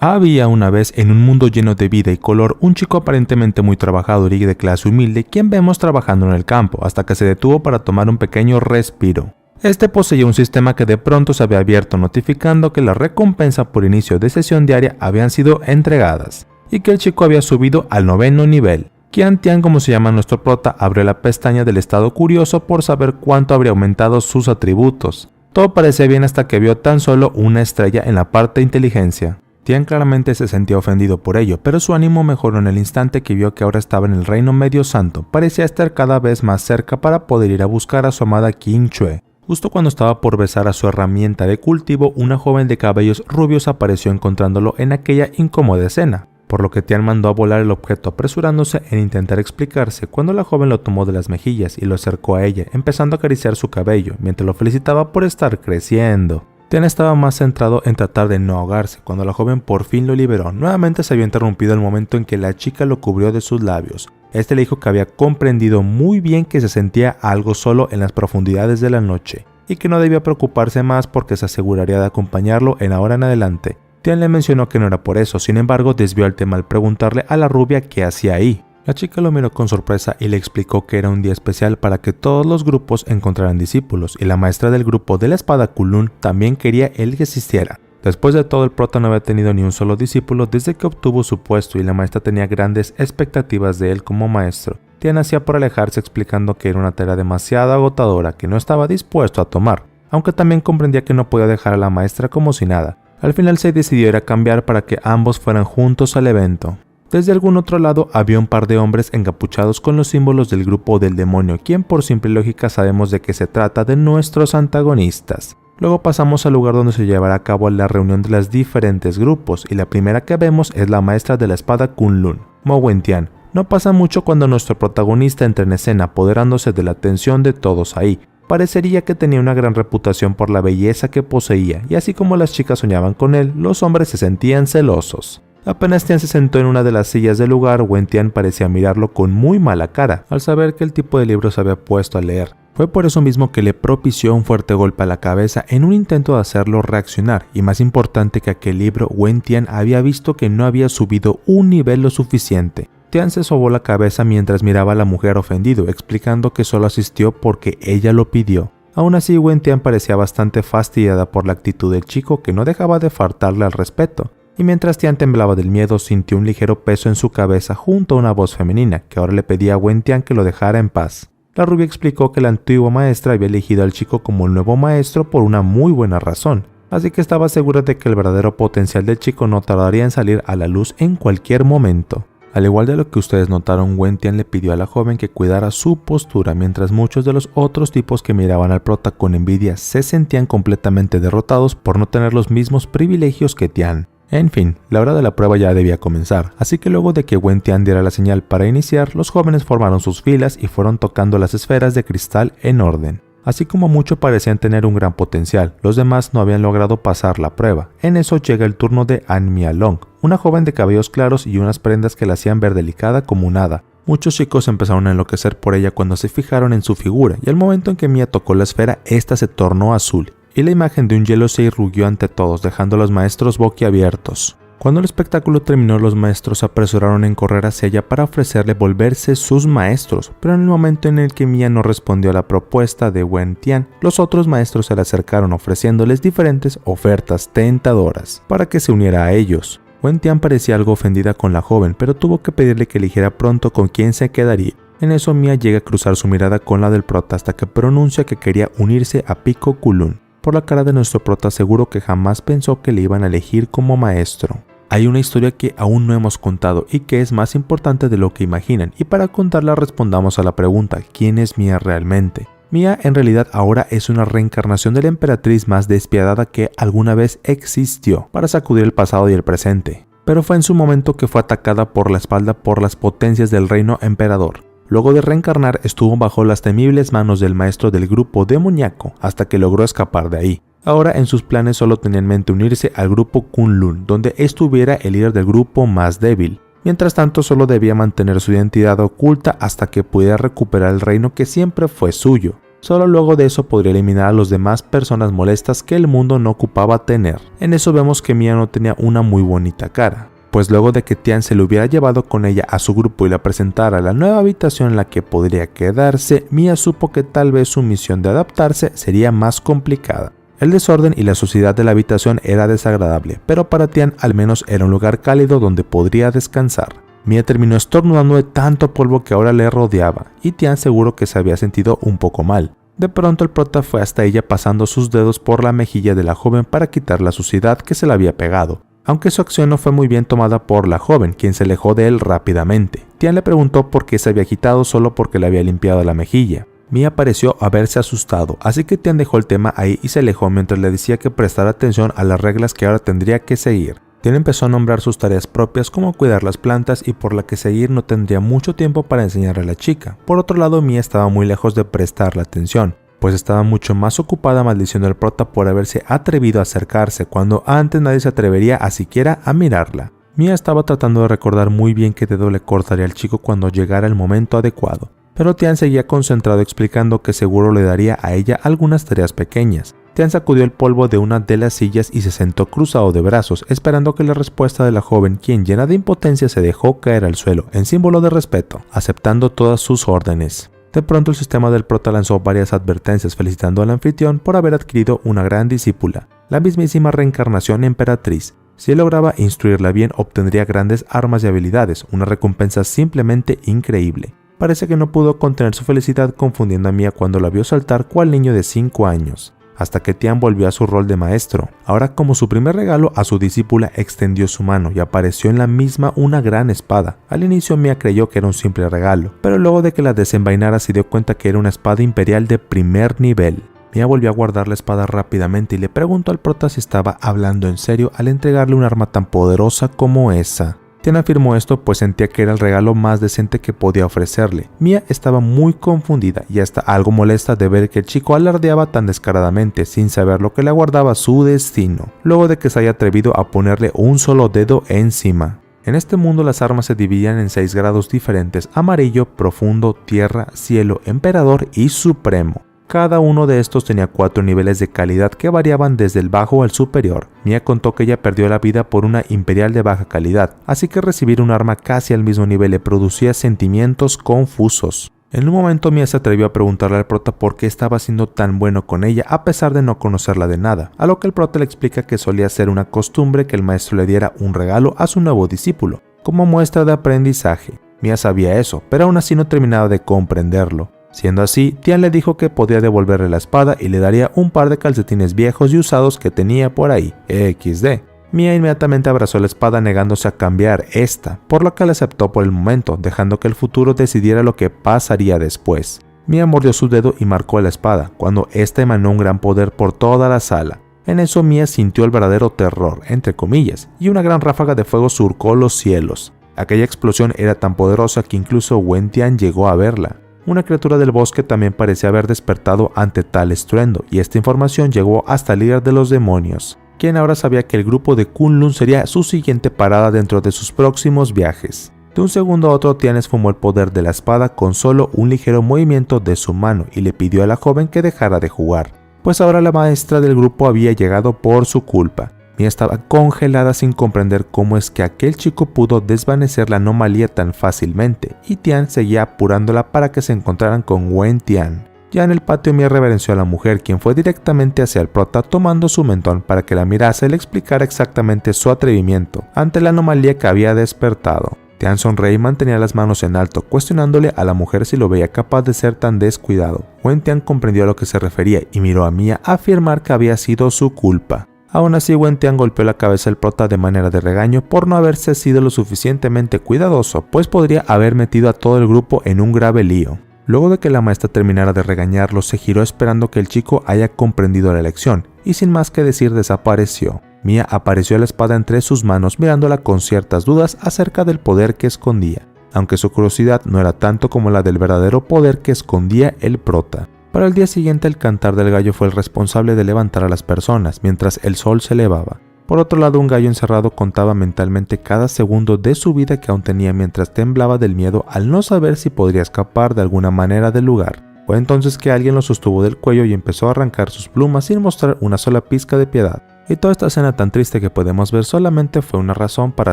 Había una vez en un mundo lleno de vida y color un chico aparentemente muy trabajador y de clase humilde quien vemos trabajando en el campo hasta que se detuvo para tomar un pequeño respiro. Este poseía un sistema que de pronto se había abierto notificando que la recompensa por inicio de sesión diaria habían sido entregadas y que el chico había subido al 9º nivel. Qian Tian, como se llama nuestro prota, abrió la pestaña del estado curioso por saber cuánto habría aumentado sus atributos. Todo parecía bien hasta que vio tan solo una estrella en la parte de inteligencia. Tian claramente se sentía ofendido por ello, pero su ánimo mejoró en el instante que vio que ahora estaba en el reino medio santo. Parecía estar cada vez más cerca para poder ir a buscar a su amada Qing Chue. Justo cuando estaba por besar a su herramienta de cultivo, una joven de cabellos rubios apareció encontrándolo en aquella incómoda escena, por lo que Tian mandó a volar el objeto apresurándose en intentar explicarse cuando la joven lo tomó de las mejillas y lo acercó a ella, empezando a acariciar su cabello mientras lo felicitaba por estar creciendo. Tian estaba más centrado en tratar de no ahogarse cuando la joven por fin lo liberó. Nuevamente se había interrumpido el momento en que la chica lo cubrió de sus labios. Este le dijo que había comprendido muy bien que se sentía algo solo en las profundidades de la noche y que no debía preocuparse más porque se aseguraría de acompañarlo en ahora en adelante. Tian le mencionó que no era por eso, sin embargo desvió el tema al preguntarle a la rubia qué hacía ahí. La chica lo miró con sorpresa y le explicó que era un día especial para que todos los grupos encontraran discípulos y la maestra del grupo de la espada Kunlun también quería él que existiera. Después de todo, el prota no había tenido ni un solo discípulo desde que obtuvo su puesto y la maestra tenía grandes expectativas de él como maestro. Tian hacía por alejarse explicando que era una tarea demasiado agotadora que no estaba dispuesto a tomar, aunque también comprendía que no podía dejar a la maestra como si nada. Al final se decidió ir a cambiar para que ambos fueran juntos al evento. Desde algún otro lado había un par de hombres encapuchados con los símbolos del grupo del demonio, quien por simple lógica sabemos de que se trata de nuestros antagonistas. Luego pasamos al lugar donde se llevará a cabo la reunión de los diferentes grupos y la primera que vemos es la maestra de la espada Kunlun, Mo Wentian. No pasa mucho cuando nuestro protagonista entra en escena apoderándose de la atención de todos ahí. Parecería que tenía una gran reputación por la belleza que poseía y así como las chicas soñaban con él, los hombres se sentían celosos. Apenas Tian se sentó en una de las sillas del lugar, Wentian parecía mirarlo con muy mala cara al saber que el tipo de libro se había puesto a leer. Fue por eso mismo que le propició un fuerte golpe a la cabeza en un intento de hacerlo reaccionar, y más importante que aquel libro, Wentian había visto que no había subido un nivel lo suficiente. Tian se sobó la cabeza mientras miraba a la mujer ofendido, explicando que solo asistió porque ella lo pidió. Aún así, Wentian parecía bastante fastidiada por la actitud del chico que no dejaba de faltarle al respeto. Y mientras Tian temblaba del miedo, sintió un ligero peso en su cabeza junto a una voz femenina que ahora le pedía a Wentian que lo dejara en paz. La rubia explicó que la antigua maestra había elegido al chico como el nuevo maestro por una muy buena razón, así que estaba segura de que el verdadero potencial del chico no tardaría en salir a la luz en cualquier momento. Al igual de lo que ustedes notaron, Wentian le pidió a la joven que cuidara su postura mientras muchos de los otros tipos que miraban al prota con envidia se sentían completamente derrotados por no tener los mismos privilegios que Tian. En fin, la hora de la prueba ya debía comenzar, así que luego de que Wentian diera la señal para iniciar, los jóvenes formaron sus filas y fueron tocando las esferas de cristal en orden. Así como muchos parecían tener un gran potencial, los demás no habían logrado pasar la prueba. En eso llega el turno de An Mialong, una joven de cabellos claros y unas prendas que la hacían ver delicada como un hada. Muchos chicos empezaron a enloquecer por ella cuando se fijaron en su figura, y al momento en que Mia tocó la esfera, esta se tornó azul, y la imagen de un hielo se irrugó ante todos, dejando a los maestros boquiabiertos. Cuando el espectáculo terminó, los maestros se apresuraron en correr hacia ella para ofrecerle volverse sus maestros, pero en el momento en el que Mia no respondió a la propuesta de Wentian, los otros maestros se le acercaron ofreciéndoles diferentes ofertas tentadoras para que se uniera a ellos. Wentian parecía algo ofendida con la joven, pero tuvo que pedirle que eligiera pronto con quién se quedaría. En eso Mia llega a cruzar su mirada con la del prota hasta que pronuncia que quería unirse a Pico Kunlun. Por la cara de nuestro prota seguro que jamás pensó que le iban a elegir como maestro. Hay una historia que aún no hemos contado y que es más importante de lo que imaginan, y para contarla respondamos a la pregunta, ¿quién es Mia realmente? Mia en realidad ahora es una reencarnación de la emperatriz más despiadada que alguna vez existió para sacudir el pasado y el presente, pero fue en su momento que fue atacada por la espalda por las potencias del reino emperador. Luego de reencarnar estuvo bajo las temibles manos del maestro del grupo demoníaco hasta que logró escapar de ahí. Ahora en sus planes solo tenía en mente unirse al grupo Kunlun, donde estuviera el líder del grupo más débil. Mientras tanto solo debía mantener su identidad oculta hasta que pudiera recuperar el reino que siempre fue suyo. Solo luego de eso podría eliminar a las demás personas molestas que el mundo no ocupaba tener. En eso vemos que Mia no tenía una muy bonita cara, pues luego de que Tian se le hubiera llevado con ella a su grupo y la presentara a la nueva habitación en la que podría quedarse, Mia supo que tal vez su misión de adaptarse sería más complicada. El desorden y la suciedad de la habitación era desagradable, pero para Tian al menos era un lugar cálido donde podría descansar. Mia terminó estornudando de tanto polvo que ahora le rodeaba, y Tian seguro que se había sentido un poco mal. De pronto el prota fue hasta ella pasando sus dedos por la mejilla de la joven para quitar la suciedad que se le había pegado, aunque su acción no fue muy bien tomada por la joven, quien se alejó de él rápidamente. Tian le preguntó por qué se había quitado solo porque le había limpiado la mejilla. Mia pareció haberse asustado, así que Tian dejó el tema ahí y se alejó mientras le decía que prestara atención a las reglas que ahora tendría que seguir. Tian empezó a nombrar sus tareas propias como cuidar las plantas y por la que seguir no tendría mucho tiempo para enseñarle a la chica. Por otro lado, Mia estaba muy lejos de prestarle atención, pues estaba mucho más ocupada maldiciendo al prota por haberse atrevido a acercarse cuando antes nadie se atrevería a siquiera a mirarla. Mia estaba tratando de recordar muy bien qué dedo le cortaría al chico cuando llegara el momento adecuado, pero Tian seguía concentrado explicando que seguro le daría a ella algunas tareas pequeñas. Tian sacudió el polvo de una de las sillas y se sentó cruzado de brazos, esperando que la respuesta de la joven, quien llena de impotencia se dejó caer al suelo, en símbolo de respeto, aceptando todas sus órdenes. De pronto el sistema del prota lanzó varias advertencias felicitando al anfitrión por haber adquirido una gran discípula, la mismísima reencarnación emperatriz. Si él lograba instruirla bien, obtendría grandes armas y habilidades, una recompensa simplemente increíble. Parece que no pudo contener su felicidad confundiendo a Mia cuando la vio saltar cual niño de 5 años. Hasta que Tian volvió a su rol de maestro. Ahora, como su primer regalo a su discípula, extendió su mano y apareció en la misma una gran espada. Al inicio Mia creyó que era un simple regalo, pero luego de que la desenvainara se dio cuenta que era una espada imperial de primer nivel. Mia volvió a guardar la espada rápidamente y le preguntó al prota si estaba hablando en serio al entregarle un arma tan poderosa como esa. Tian afirmó esto pues sentía que era el regalo más decente que podía ofrecerle. Mia estaba muy confundida y hasta algo molesta de ver que el chico alardeaba tan descaradamente sin saber lo que le aguardaba su destino, luego de que se haya atrevido a ponerle un solo dedo encima. En este mundo las armas se dividían en 6 grados diferentes: amarillo, profundo, tierra, cielo, emperador y supremo. Cada uno de estos tenía 4 niveles de calidad que variaban desde el bajo al superior. Mia contó que ella perdió la vida por una imperial de baja calidad, así que recibir un arma casi al mismo nivel le producía sentimientos confusos. En un momento Mia se atrevió a preguntarle al prota por qué estaba siendo tan bueno con ella a pesar de no conocerla de nada, a lo que el prota le explica que solía ser una costumbre que el maestro le diera un regalo a su nuevo discípulo, como muestra de aprendizaje. Mia sabía eso, pero aún así no terminaba de comprenderlo. Siendo así, Tian le dijo que podía devolverle la espada y le daría un par de calcetines viejos y usados que tenía por ahí, XD. Mia inmediatamente abrazó la espada negándose a cambiar esta, por lo que la aceptó por el momento, dejando que el futuro decidiera lo que pasaría después. Mia mordió su dedo y marcó la espada, cuando esta emanó un gran poder por toda la sala. En eso Mia sintió el verdadero terror, entre comillas, y una gran ráfaga de fuego surcó los cielos. Aquella explosión era tan poderosa que incluso Wen Tian llegó a verla. Una criatura del bosque también parecía haber despertado ante tal estruendo, y esta información llegó hasta el líder de los demonios, quien ahora sabía que el grupo de Kunlun sería su siguiente parada dentro de sus próximos viajes. De un segundo a otro, Tian esfumó el poder de la espada con solo un ligero movimiento de su mano y le pidió a la joven que dejara de jugar, pues ahora la maestra del grupo había llegado por su culpa. Mia estaba congelada sin comprender cómo es que aquel chico pudo desvanecer la anomalía tan fácilmente, y Tian seguía apurándola para que se encontraran con Wen Tian. Ya en el patio Mia reverenció a la mujer, quien fue directamente hacia el prota tomando su mentón para que la mirase y le explicara exactamente su atrevimiento ante la anomalía que había despertado. Tian sonreía y mantenía las manos en alto, cuestionándole a la mujer si lo veía capaz de ser tan descuidado. Wen Tian comprendió a lo que se refería y miró a Mia a afirmar que había sido su culpa. Aún así, Wen Tian golpeó la cabeza del prota de manera de regaño por no haberse sido lo suficientemente cuidadoso, pues podría haber metido a todo el grupo en un grave lío. Luego de que la maestra terminara de regañarlo, se giró esperando que el chico haya comprendido la lección, y sin más que decir desapareció. Mia apareció la espada entre sus manos mirándola con ciertas dudas acerca del poder que escondía, aunque su curiosidad no era tanto como la del verdadero poder que escondía el prota. Para el día siguiente el cantar del gallo fue el responsable de levantar a las personas mientras el sol se elevaba. Por otro lado, un gallo encerrado contaba mentalmente cada segundo de su vida que aún tenía mientras temblaba del miedo al no saber si podría escapar de alguna manera del lugar. Fue entonces que alguien lo sostuvo del cuello y empezó a arrancar sus plumas sin mostrar una sola pizca de piedad. Y toda esta escena tan triste que podemos ver solamente fue una razón para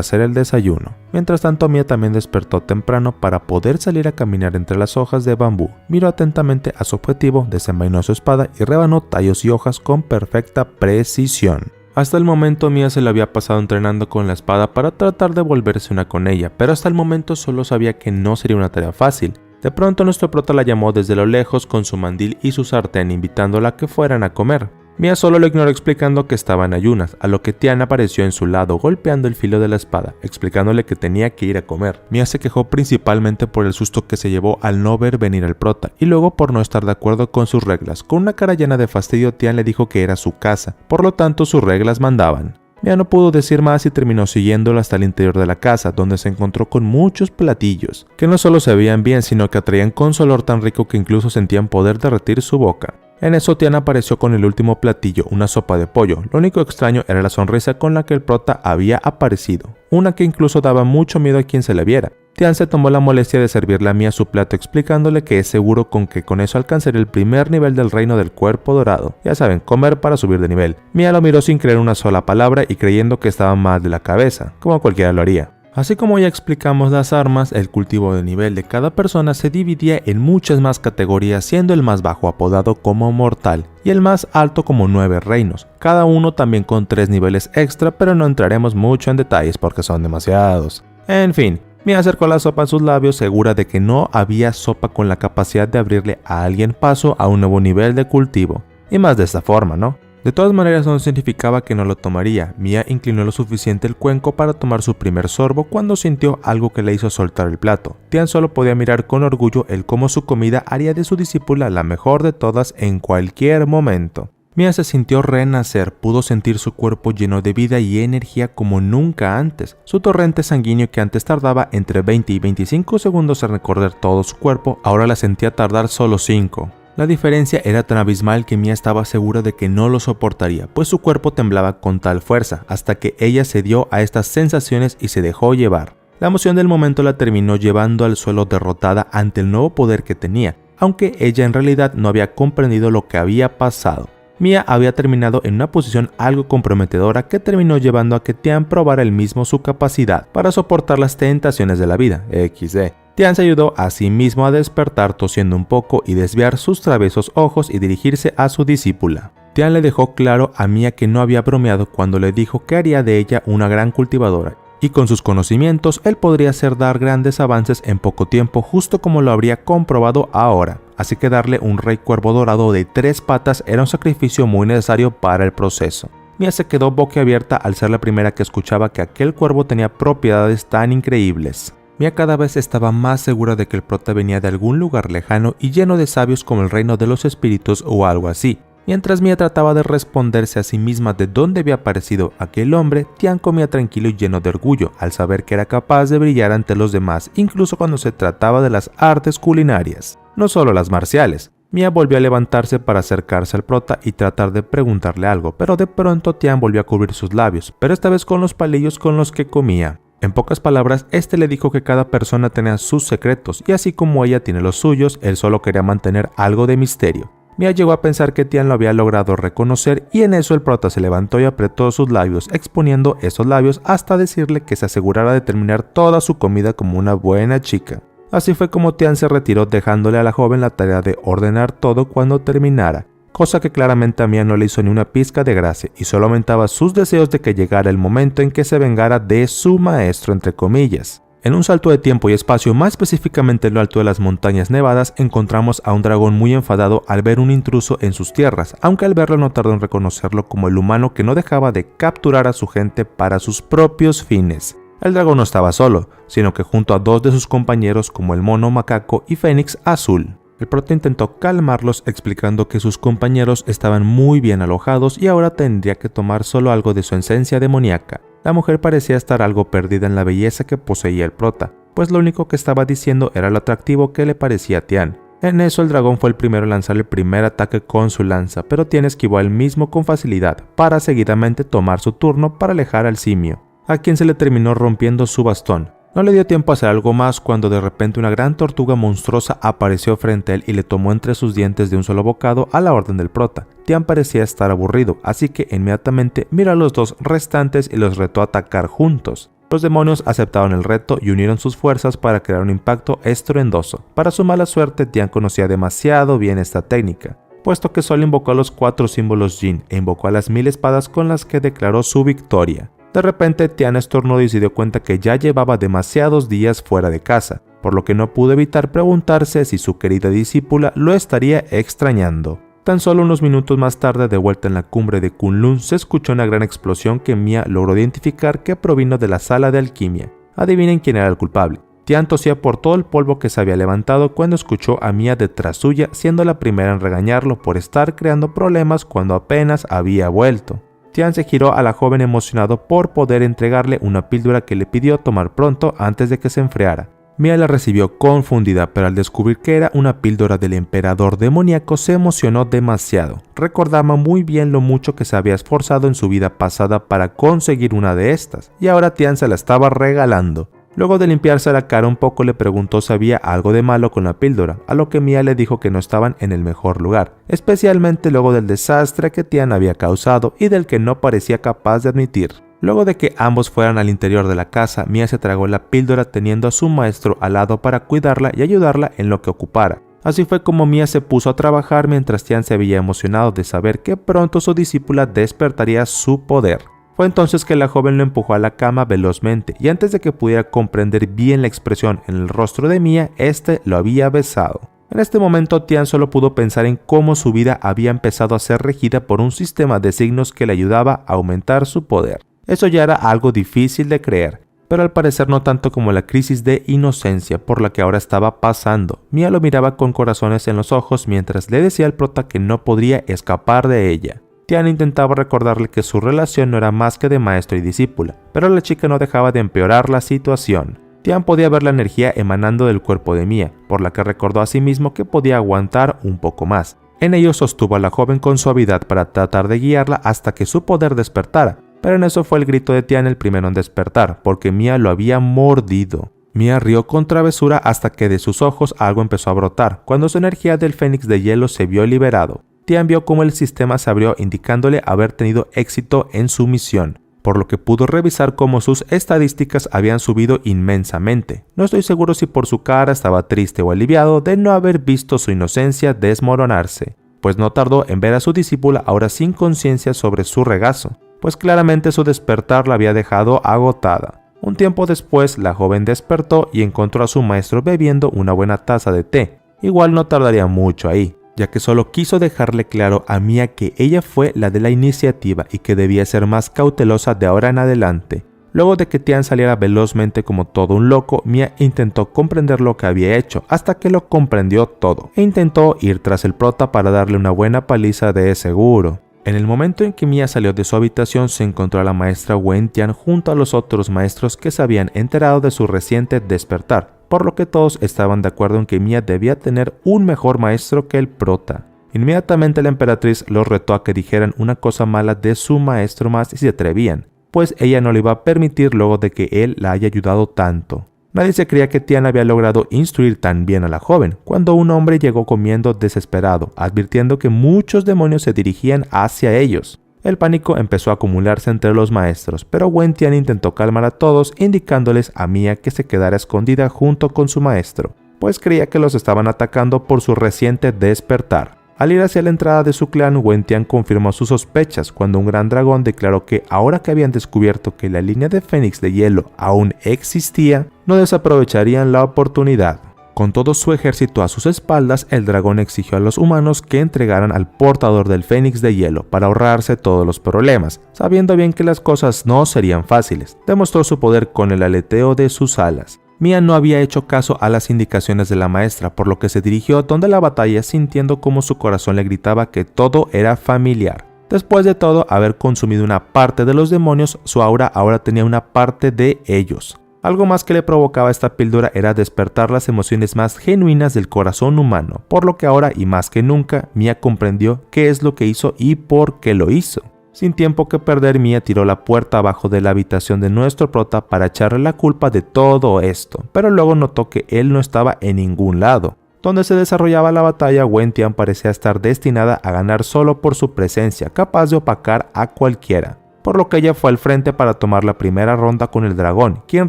hacer el desayuno. Mientras tanto, Mia también despertó temprano para poder salir a caminar entre las hojas de bambú. Miró atentamente a su objetivo, desenvainó su espada y rebanó tallos y hojas con perfecta precisión. Hasta el momento Mia se lo había pasado entrenando con la espada para tratar de volverse una con ella, pero hasta el momento solo sabía que no sería una tarea fácil. De pronto nuestro prota la llamó desde lo lejos con su mandil y su sartén invitándola a que fueran a comer. Mia solo lo ignoró explicando que estaba en ayunas, a lo que Tian apareció en su lado golpeando el filo de la espada, explicándole que tenía que ir a comer. Mia se quejó principalmente por el susto que se llevó al no ver venir al prota, y luego por no estar de acuerdo con sus reglas. Con una cara llena de fastidio, Tian le dijo que era su casa, por lo tanto sus reglas mandaban. Mia no pudo decir más y terminó siguiéndolo hasta el interior de la casa, donde se encontró con muchos platillos, que no solo se veían bien, sino que atraían con su olor tan rico que incluso sentían poder derretir su boca. En eso Tian apareció con el último platillo, una sopa de pollo. Lo único extraño era la sonrisa con la que el prota había aparecido, una que incluso daba mucho miedo a quien se le viera. Tian se tomó la molestia de servirle a Mia su plato explicándole que es seguro con que con eso alcanzaría el primer nivel del reino del cuerpo dorado. Ya saben, comer para subir de nivel. Mia lo miró sin creer una sola palabra y creyendo que estaba mal de la cabeza, como cualquiera lo haría. Así como ya explicamos las armas, el cultivo de nivel de cada persona se dividía en muchas más categorías, siendo el más bajo apodado como mortal y el más alto como 9 reinos, cada uno también con 3 niveles extra, pero no entraremos mucho en detalles porque son demasiados. En fin, Mia acercó la sopa a sus labios segura de que no había sopa con la capacidad de abrirle a alguien paso a un nuevo nivel de cultivo, y más de esta forma, ¿no? De todas maneras no significaba que no lo tomaría. Mia inclinó lo suficiente el cuenco para tomar su primer sorbo cuando sintió algo que le hizo soltar el plato. Tian solo podía mirar con orgullo el cómo su comida haría de su discípula la mejor de todas en cualquier momento. Mia se sintió renacer, pudo sentir su cuerpo lleno de vida y energía como nunca antes. Su torrente sanguíneo que antes tardaba entre 20 y 25 segundos en recorrer todo su cuerpo, ahora la sentía tardar solo 5. La diferencia era tan abismal que Mia estaba segura de que no lo soportaría, pues su cuerpo temblaba con tal fuerza, hasta que ella cedió a estas sensaciones y se dejó llevar. La emoción del momento la terminó llevando al suelo derrotada ante el nuevo poder que tenía, aunque ella en realidad no había comprendido lo que había pasado. Mia había terminado en una posición algo comprometedora que terminó llevando a que Tian probara él mismo su capacidad para soportar las tentaciones de la vida, XD. Tian se ayudó a sí mismo a despertar tosiendo un poco y desviar sus traviesos ojos y dirigirse a su discípula. Tian le dejó claro a Mia que no había bromeado cuando le dijo que haría de ella una gran cultivadora, y con sus conocimientos él podría hacer dar grandes avances en poco tiempo justo como lo habría comprobado ahora. Así que darle un rey cuervo dorado de 3 patas era un sacrificio muy necesario para el proceso. Mia se quedó boquiabierta al ser la primera que escuchaba que aquel cuervo tenía propiedades tan increíbles. Mia cada vez estaba más segura de que el prota venía de algún lugar lejano y lleno de sabios como el reino de los espíritus o algo así. Mientras Mia trataba de responderse a sí misma de dónde había aparecido aquel hombre, Tian comía tranquilo y lleno de orgullo al saber que era capaz de brillar ante los demás, incluso cuando se trataba de las artes culinarias, no solo las marciales. Mia volvió a levantarse para acercarse al prota y tratar de preguntarle algo, pero de pronto Tian volvió a cubrir sus labios, pero esta vez con los palillos con los que comía. En pocas palabras, este le dijo que cada persona tenía sus secretos y así como ella tiene los suyos, él solo quería mantener algo de misterio. Mia llegó a pensar que Tian lo había logrado reconocer y en eso el prota se levantó y apretó sus labios, exponiendo esos labios hasta decirle que se asegurara de terminar toda su comida como una buena chica. Así fue como Tian se retiró dejándole a la joven la tarea de ordenar todo cuando terminara, cosa que claramente a Mia no le hizo ni una pizca de gracia y solo aumentaba sus deseos de que llegara el momento en que se vengara de su maestro entre comillas. En un salto de tiempo y espacio, más específicamente en lo alto de las montañas nevadas, encontramos a un dragón muy enfadado al ver un intruso en sus tierras, aunque al verlo no tardó en reconocerlo como el humano que no dejaba de capturar a su gente para sus propios fines. El dragón no estaba solo, sino que junto a 2 de sus compañeros como el mono macaco y Fénix Azul. El prota intentó calmarlos explicando que sus compañeros estaban muy bien alojados y ahora tendría que tomar solo algo de su esencia demoníaca. La mujer parecía estar algo perdida en la belleza que poseía el prota, pues lo único que estaba diciendo era lo atractivo que le parecía a Tian. En eso el dragón fue el primero en lanzar el primer ataque con su lanza, pero Tian esquivó a él mismo con facilidad, para seguidamente tomar su turno para alejar al simio, a quien se le terminó rompiendo su bastón. No le dio tiempo a hacer algo más cuando de repente una gran tortuga monstruosa apareció frente a él y le tomó entre sus dientes de un solo bocado a la orden del prota. Tian parecía estar aburrido, así que inmediatamente miró a los dos restantes y los retó a atacar juntos. Los demonios aceptaron el reto y unieron sus fuerzas para crear un impacto estruendoso. Para su mala suerte, Tian conocía demasiado bien esta técnica, puesto que solo invocó a los 4 símbolos Jin e invocó a las 1000 espadas con las que declaró su victoria. De repente, Tian estornudó y se dio cuenta que ya llevaba demasiados días fuera de casa, por lo que no pudo evitar preguntarse si su querida discípula lo estaría extrañando. Tan solo unos minutos más tarde, de vuelta en la cumbre de Kunlun, se escuchó una gran explosión que Mia logró identificar que provino de la sala de alquimia. Adivinen quién era el culpable. Tian tosía por todo el polvo que se había levantado cuando escuchó a Mia detrás suya, siendo la primera en regañarlo por estar creando problemas cuando apenas había vuelto. Tian se giró a la joven emocionado por poder entregarle una píldora que le pidió tomar pronto antes de que se enfriara. Mia la recibió confundida, pero al descubrir que era una píldora del emperador demoníaco se emocionó demasiado. Recordaba muy bien lo mucho que se había esforzado en su vida pasada para conseguir una de estas, y ahora Tian se la estaba regalando. Luego de limpiarse la cara un poco le preguntó si había algo de malo con la píldora, a lo que Mia le dijo que no estaban en el mejor lugar, especialmente luego del desastre que Tian había causado y del que no parecía capaz de admitir. Luego de que ambos fueran al interior de la casa, Mia se tragó la píldora teniendo a su maestro al lado para cuidarla y ayudarla en lo que ocupara. Así fue como Mia se puso a trabajar mientras Tian se había emocionado de saber que pronto su discípula despertaría su poder. Fue entonces que la joven lo empujó a la cama velozmente y antes de que pudiera comprender bien la expresión en el rostro de Mia, este lo había besado. En este momento Tian solo pudo pensar en cómo su vida había empezado a ser regida por un sistema de signos que le ayudaba a aumentar su poder. Eso ya era algo difícil de creer, pero al parecer no tanto como la crisis de inocencia por la que ahora estaba pasando. Mia lo miraba con corazones en los ojos mientras le decía al prota que no podría escapar de ella. Tian intentaba recordarle que su relación no era más que de maestro y discípula, pero la chica no dejaba de empeorar la situación. Tian podía ver la energía emanando del cuerpo de Mia, por la que recordó a sí mismo que podía aguantar un poco más. En ello sostuvo a la joven con suavidad para tratar de guiarla hasta que su poder despertara, pero en eso fue el grito de Tian el primero en despertar, porque Mia lo había mordido. Mia rió con travesura hasta que de sus ojos algo empezó a brotar, cuando su energía del fénix de hielo se vio liberado. Tian vio cómo el sistema se abrió indicándole haber tenido éxito en su misión, por lo que pudo revisar cómo sus estadísticas habían subido inmensamente. No estoy seguro si por su cara estaba triste o aliviado de no haber visto su inocencia desmoronarse, pues no tardó en ver a su discípula ahora sin conciencia sobre su regazo, pues claramente su despertar la había dejado agotada. Un tiempo después, la joven despertó y encontró a su maestro bebiendo una buena taza de té. Igual no tardaría mucho ahí, ya que solo quiso dejarle claro a Mia que ella fue la de la iniciativa y que debía ser más cautelosa de ahora en adelante. Luego de que Tian saliera velozmente como todo un loco, Mia intentó comprender lo que había hecho, hasta que lo comprendió todo, e intentó ir tras el prota para darle una buena paliza de seguro. En el momento en que Mia salió de su habitación, se encontró a la maestra Wen Tian junto a los otros maestros que se habían enterado de su reciente despertar, por lo que todos estaban de acuerdo en que Mia debía tener un mejor maestro que el prota. Inmediatamente la emperatriz los retó a que dijeran una cosa mala de su maestro más si se atrevían, pues ella no le iba a permitir luego de que él la haya ayudado tanto. Nadie se creía que Tian había logrado instruir tan bien a la joven, cuando un hombre llegó comiendo desesperado, advirtiendo que muchos demonios se dirigían hacia ellos. El pánico empezó a acumularse entre los maestros, pero Wen Tian intentó calmar a todos, indicándoles a Mia que se quedara escondida junto con su maestro, pues creía que los estaban atacando por su reciente despertar. Al ir hacia la entrada de su clan, Wen Tian confirmó sus sospechas cuando un gran dragón declaró que ahora que habían descubierto que la línea de Fénix de hielo aún existía, no desaprovecharían la oportunidad. Con todo su ejército a sus espaldas, el dragón exigió a los humanos que entregaran al portador del Fénix de hielo para ahorrarse todos los problemas, sabiendo bien que las cosas no serían fáciles. Demostró su poder con el aleteo de sus alas. Mia no había hecho caso a las indicaciones de la maestra, por lo que se dirigió donde la batalla sintiendo como su corazón le gritaba que todo era familiar. Después de todo haber consumido una parte de los demonios, su aura ahora tenía una parte de ellos. Algo más que le provocaba esta píldora era despertar las emociones más genuinas del corazón humano, por lo que ahora y más que nunca Mia comprendió qué es lo que hizo y por qué lo hizo. Sin tiempo que perder, Mia tiró la puerta abajo de la habitación de nuestro prota para echarle la culpa de todo esto, pero luego notó que él no estaba en ningún lado. Donde se desarrollaba la batalla, Wen Tian parecía estar destinada a ganar solo por su presencia, capaz de opacar a cualquiera, por lo que ella fue al frente para tomar la primera ronda con el dragón, quien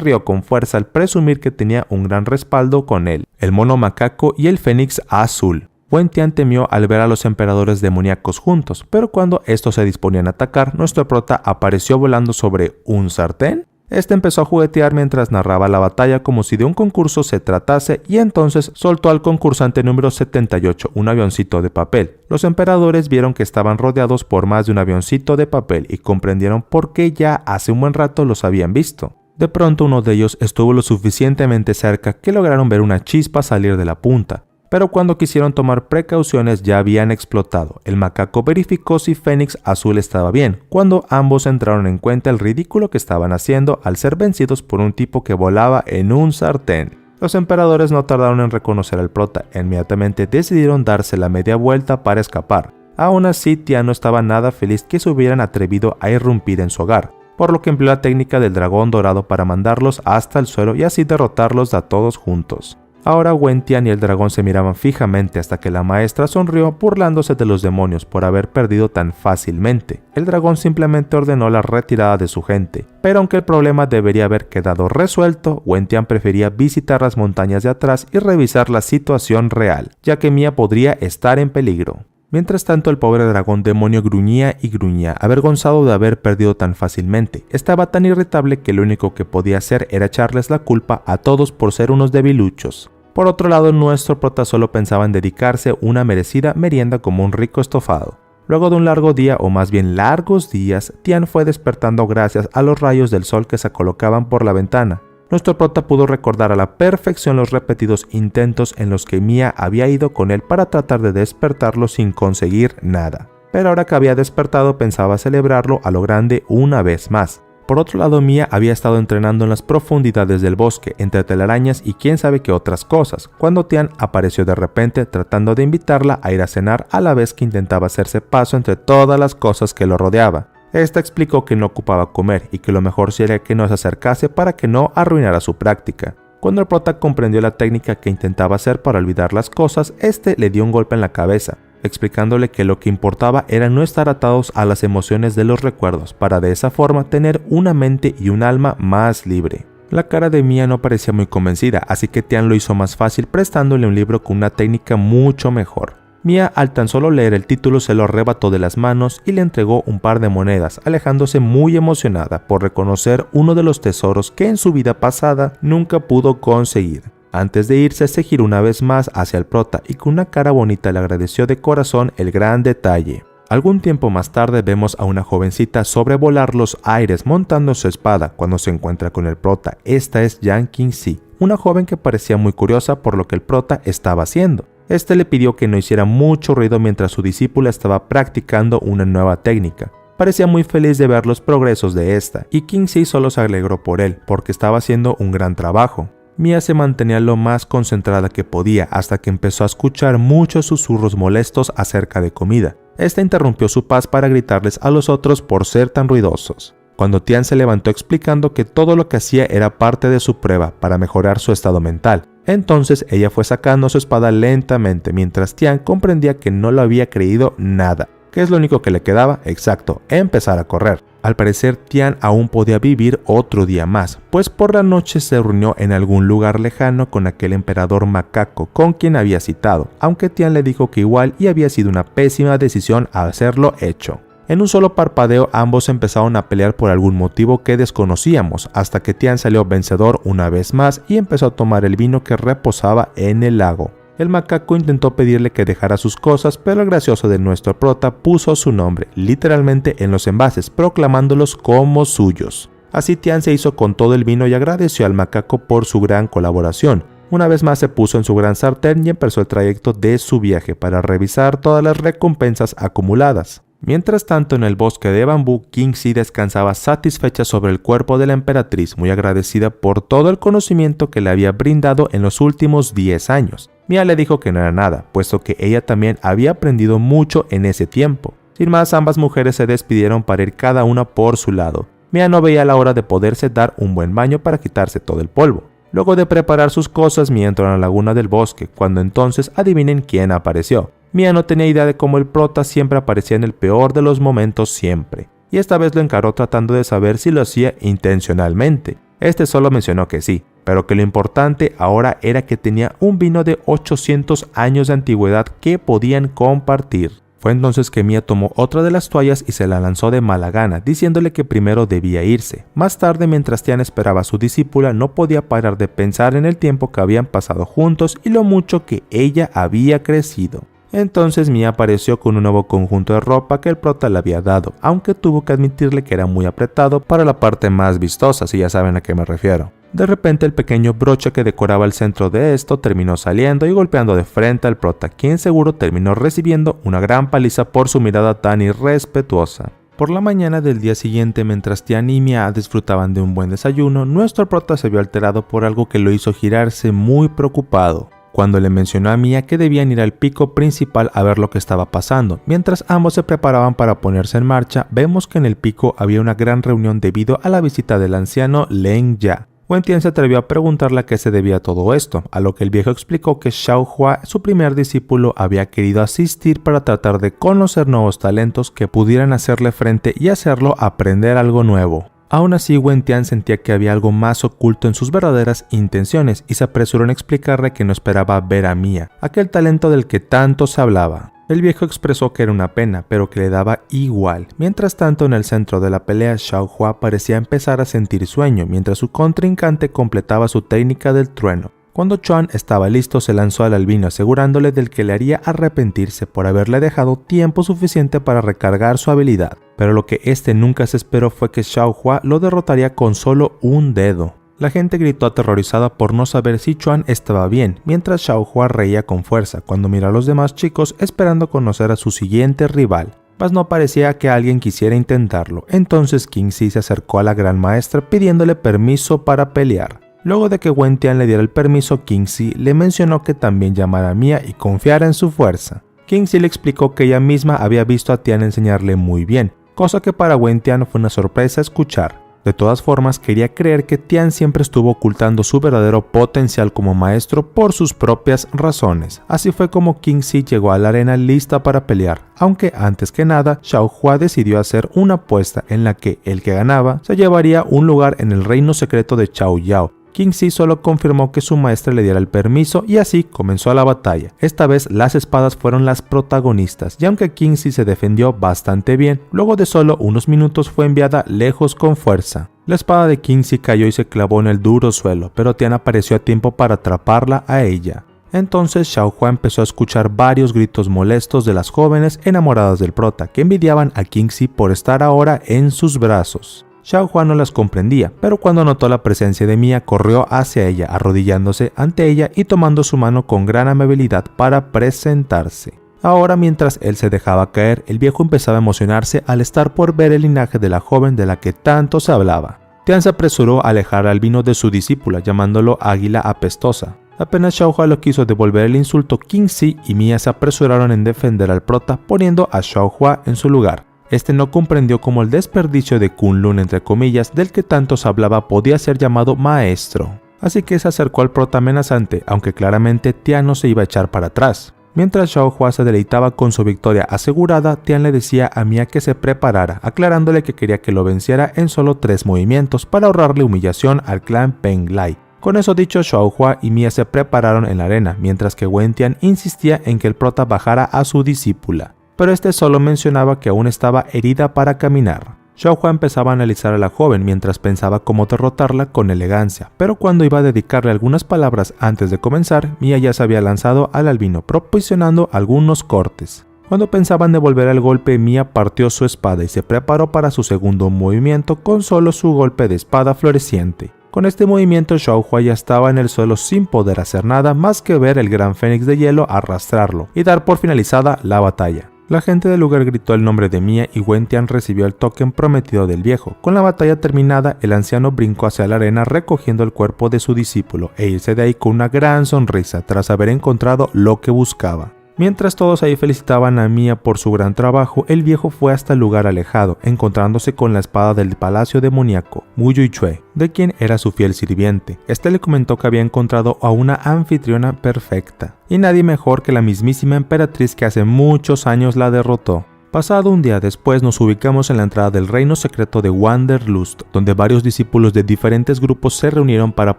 rió con fuerza al presumir que tenía un gran respaldo con él, el mono macaco y el fénix azul. Wen Tian temió al ver a los emperadores demoníacos juntos, pero cuando estos se disponían a atacar, nuestro prota apareció volando sobre un sartén. Este empezó a juguetear mientras narraba la batalla como si de un concurso se tratase y entonces soltó al concursante número 78 un avioncito de papel. Los emperadores vieron que estaban rodeados por más de un avioncito de papel y comprendieron por qué ya hace un buen rato los habían visto. De pronto uno de ellos estuvo lo suficientemente cerca que lograron ver una chispa salir de la punta. Pero cuando quisieron tomar precauciones ya habían explotado. El macaco verificó si Fénix Azul estaba bien, cuando ambos entraron en cuenta el ridículo que estaban haciendo al ser vencidos por un tipo que volaba en un sartén. Los emperadores no tardaron en reconocer al prota, e inmediatamente decidieron darse la media vuelta para escapar. Aún así, Tian no estaba nada feliz que se hubieran atrevido a irrumpir en su hogar, por lo que empleó la técnica del dragón dorado para mandarlos hasta el suelo y así derrotarlos a todos juntos. Ahora Wen Tian y el dragón se miraban fijamente hasta que la maestra sonrió burlándose de los demonios por haber perdido tan fácilmente. El dragón simplemente ordenó la retirada de su gente, pero aunque el problema debería haber quedado resuelto, Wen Tian prefería visitar las montañas de atrás y revisar la situación real, ya que Mia podría estar en peligro. Mientras tanto, el pobre dragón demonio gruñía y gruñía, avergonzado de haber perdido tan fácilmente. Estaba tan irritable que lo único que podía hacer era echarles la culpa a todos por ser unos debiluchos. Por otro lado, nuestro prota solo pensaba en dedicarse una merecida merienda como un rico estofado. Luego de un largo día, o más bien largos días, Tian fue despertando gracias a los rayos del sol que se colocaban por la ventana. Nuestro prota pudo recordar a la perfección los repetidos intentos en los que Mia había ido con él para tratar de despertarlo sin conseguir nada. Pero ahora que había despertado pensaba celebrarlo a lo grande una vez más. Por otro lado, Mia había estado entrenando en las profundidades del bosque, entre telarañas y quién sabe qué otras cosas, cuando Tian apareció de repente tratando de invitarla a ir a cenar a la vez que intentaba hacerse paso entre todas las cosas que lo rodeaba. Esta explicó que no ocupaba comer y que lo mejor sería que no se acercase para que no arruinara su práctica. Cuando el prota comprendió la técnica que intentaba hacer para olvidar las cosas, este le dio un golpe en la cabeza, explicándole que lo que importaba era no estar atados a las emociones de los recuerdos, para de esa forma tener una mente y un alma más libre. La cara de Mia no parecía muy convencida, así que Tian lo hizo más fácil prestándole un libro con una técnica mucho mejor. Mia, al tan solo leer el título, se lo arrebató de las manos y le entregó un par de monedas, alejándose muy emocionada por reconocer uno de los tesoros que en su vida pasada nunca pudo conseguir. Antes de irse, se giró una vez más hacia el prota y con una cara bonita le agradeció de corazón el gran detalle. Algún tiempo más tarde vemos a una jovencita sobrevolar los aires montando su espada cuando se encuentra con el prota. Esta es Yang Qingxi, una joven que parecía muy curiosa por lo que el prota estaba haciendo. Este le pidió que no hiciera mucho ruido mientras su discípula estaba practicando una nueva técnica. Parecía muy feliz de ver los progresos de esta, y Qingxi solo se alegró por él, porque estaba haciendo un gran trabajo. Mia se mantenía lo más concentrada que podía hasta que empezó a escuchar muchos susurros molestos acerca de comida. Esta interrumpió su paz para gritarles a los otros por ser tan ruidosos. Cuando Tian se levantó explicando que todo lo que hacía era parte de su prueba para mejorar su estado mental. Entonces ella fue sacando su espada lentamente mientras Tian comprendía que no lo había creído nada. ¿Qué es lo único que le quedaba? Exacto, empezar a correr. Al parecer Tian aún podía vivir otro día más, pues por la noche se reunió en algún lugar lejano con aquel emperador macaco con quien había citado, aunque Tian le dijo que igual y había sido una pésima decisión hacerlo hecho. En un solo parpadeo ambos empezaron a pelear por algún motivo que desconocíamos, hasta que Tian salió vencedor una vez más y empezó a tomar el vino que reposaba en el lago. El macaco intentó pedirle que dejara sus cosas, pero el gracioso de nuestro prota puso su nombre literalmente en los envases, proclamándolos como suyos. Así Tian se hizo con todo el vino y agradeció al macaco por su gran colaboración. Una vez más se puso en su gran sartén y empezó el trayecto de su viaje para revisar todas las recompensas acumuladas. Mientras tanto, en el bosque de bambú, Qingxi descansaba satisfecha sobre el cuerpo de la emperatriz, muy agradecida por todo el conocimiento que le había brindado en los últimos 10 años. Mia le dijo que no era nada, puesto que ella también había aprendido mucho en ese tiempo. Sin más, ambas mujeres se despidieron para ir cada una por su lado. Mia no veía la hora de poderse dar un buen baño para quitarse todo el polvo. Luego de preparar sus cosas, Mia entró en la laguna del bosque, cuando entonces adivinen quién apareció. Mia no tenía idea de cómo el prota siempre aparecía en el peor de los momentos siempre, y esta vez lo encaró tratando de saber si lo hacía intencionalmente. Este solo mencionó que sí, pero que lo importante ahora era que tenía un vino de 800 años de antigüedad que podían compartir. Fue entonces que Mia tomó otra de las toallas y se la lanzó de mala gana, diciéndole que primero debía irse. Más tarde, mientras Tian esperaba a su discípula, no podía parar de pensar en el tiempo que habían pasado juntos y lo mucho que ella había crecido. Entonces Mia apareció con un nuevo conjunto de ropa que el prota le había dado, aunque tuvo que admitirle que era muy apretado para la parte más vistosa, si ya saben a qué me refiero. De repente el pequeño broche que decoraba el centro de esto terminó saliendo y golpeando de frente al prota, quien seguro terminó recibiendo una gran paliza por su mirada tan irrespetuosa. Por la mañana del día siguiente, mientras Tian y Mia disfrutaban de un buen desayuno, nuestro prota se vio alterado por algo que lo hizo girarse muy preocupado. Cuando le mencionó a Mia que debían ir al pico principal a ver lo que estaba pasando. Mientras ambos se preparaban para ponerse en marcha, vemos que en el pico había una gran reunión debido a la visita del anciano Leng Ya. Wen Tian se atrevió a preguntarle a qué se debía todo esto, a lo que el viejo explicó que Xiao Hua, su primer discípulo, había querido asistir para tratar de conocer nuevos talentos que pudieran hacerle frente y hacerlo aprender algo nuevo. Aún así, Wen Tian sentía que había algo más oculto en sus verdaderas intenciones y se apresuró en explicarle que no esperaba ver a Mia, aquel talento del que tanto se hablaba. El viejo expresó que era una pena, pero que le daba igual. Mientras tanto, en el centro de la pelea, Xiao Hua parecía empezar a sentir sueño, mientras su contrincante completaba su técnica del trueno. Cuando Chuan estaba listo, se lanzó al albino asegurándole del que le haría arrepentirse por haberle dejado tiempo suficiente para recargar su habilidad. Pero lo que este nunca se esperó fue que Xiao Hua lo derrotaría con solo un dedo. La gente gritó aterrorizada por no saber si Chuan estaba bien, mientras Xiao Hua reía con fuerza cuando miró a los demás chicos esperando conocer a su siguiente rival. Mas no parecía que alguien quisiera intentarlo. Entonces Qingzi se acercó a la gran maestra pidiéndole permiso para pelear. Luego de que Wen Tian le diera el permiso, Qingzi le mencionó que también llamara a Mia y confiara en su fuerza. Qingzi le explicó que ella misma había visto a Tian enseñarle muy bien, cosa que para Wen Tian fue una sorpresa escuchar. De todas formas, quería creer que Tian siempre estuvo ocultando su verdadero potencial como maestro por sus propias razones. Así fue como Qingzi llegó a la arena lista para pelear, aunque antes que nada, Xiao Hua decidió hacer una apuesta en la que el que ganaba se llevaría un lugar en el reino secreto de Chao Yao. Qingzi solo confirmó que su maestra le diera el permiso y así comenzó la batalla. Esta vez las espadas fueron las protagonistas y aunque Qingzi se defendió bastante bien, luego de solo unos minutos fue enviada lejos con fuerza. La espada de Qingzi cayó y se clavó en el duro suelo, pero Tian apareció a tiempo para atraparla a ella. Entonces Xiao Hua empezó a escuchar varios gritos molestos de las jóvenes enamoradas del prota que envidiaban a Qingzi por estar ahora en sus brazos. Xiao Hua no las comprendía, pero cuando notó la presencia de Mia corrió hacia ella, arrodillándose ante ella y tomando su mano con gran amabilidad para presentarse. Ahora, mientras él se dejaba caer, el viejo empezaba a emocionarse al estar por ver el linaje de la joven de la que tanto se hablaba. Tian se apresuró a alejar al vino de su discípula, llamándolo águila apestosa. Apenas Xiao Hua lo quiso devolver el insulto, Qingzi y Mia se apresuraron en defender al prota, poniendo a Xiao Hua en su lugar. Este no comprendió cómo el desperdicio de Kunlun, entre comillas, del que tanto se hablaba podía ser llamado maestro. Así que se acercó al prota amenazante, aunque claramente Tian no se iba a echar para atrás. Mientras Xiao Hua se deleitaba con su victoria asegurada, Tian le decía a Mia que se preparara, aclarándole que quería que lo venciera en solo 3 movimientos para ahorrarle humillación al clan Penglai. Con eso dicho, Xiao Hua y Mia se prepararon en la arena, mientras que Wen Tian insistía en que el prota bajara a su discípula. Pero este solo mencionaba que aún estaba herida para caminar. Xiao Hua empezaba a analizar a la joven mientras pensaba cómo derrotarla con elegancia, pero cuando iba a dedicarle algunas palabras antes de comenzar, Mia ya se había lanzado al albino, proporcionando algunos cortes. Cuando pensaban devolver el golpe, Mia partió su espada y se preparó para su segundo movimiento con solo su golpe de espada floreciente. Con este movimiento, Xiao Hua ya estaba en el suelo sin poder hacer nada más que ver el gran fénix de hielo arrastrarlo y dar por finalizada la batalla. La gente del lugar gritó el nombre de Mia y Wen Tian recibió el token prometido del viejo. Con la batalla terminada, el anciano brincó hacia la arena recogiendo el cuerpo de su discípulo e irse de ahí con una gran sonrisa tras haber encontrado lo que buscaba. Mientras todos ahí felicitaban a Mia por su gran trabajo, el viejo fue hasta el lugar alejado, encontrándose con la espada del palacio demoníaco, Mu Yuichue, de quien era su fiel sirviente. Este le comentó que había encontrado a una anfitriona perfecta, y nadie mejor que la mismísima emperatriz que hace muchos años la derrotó. Pasado un día después nos ubicamos en la entrada del reino secreto de Wanderlust, donde varios discípulos de diferentes grupos se reunieron para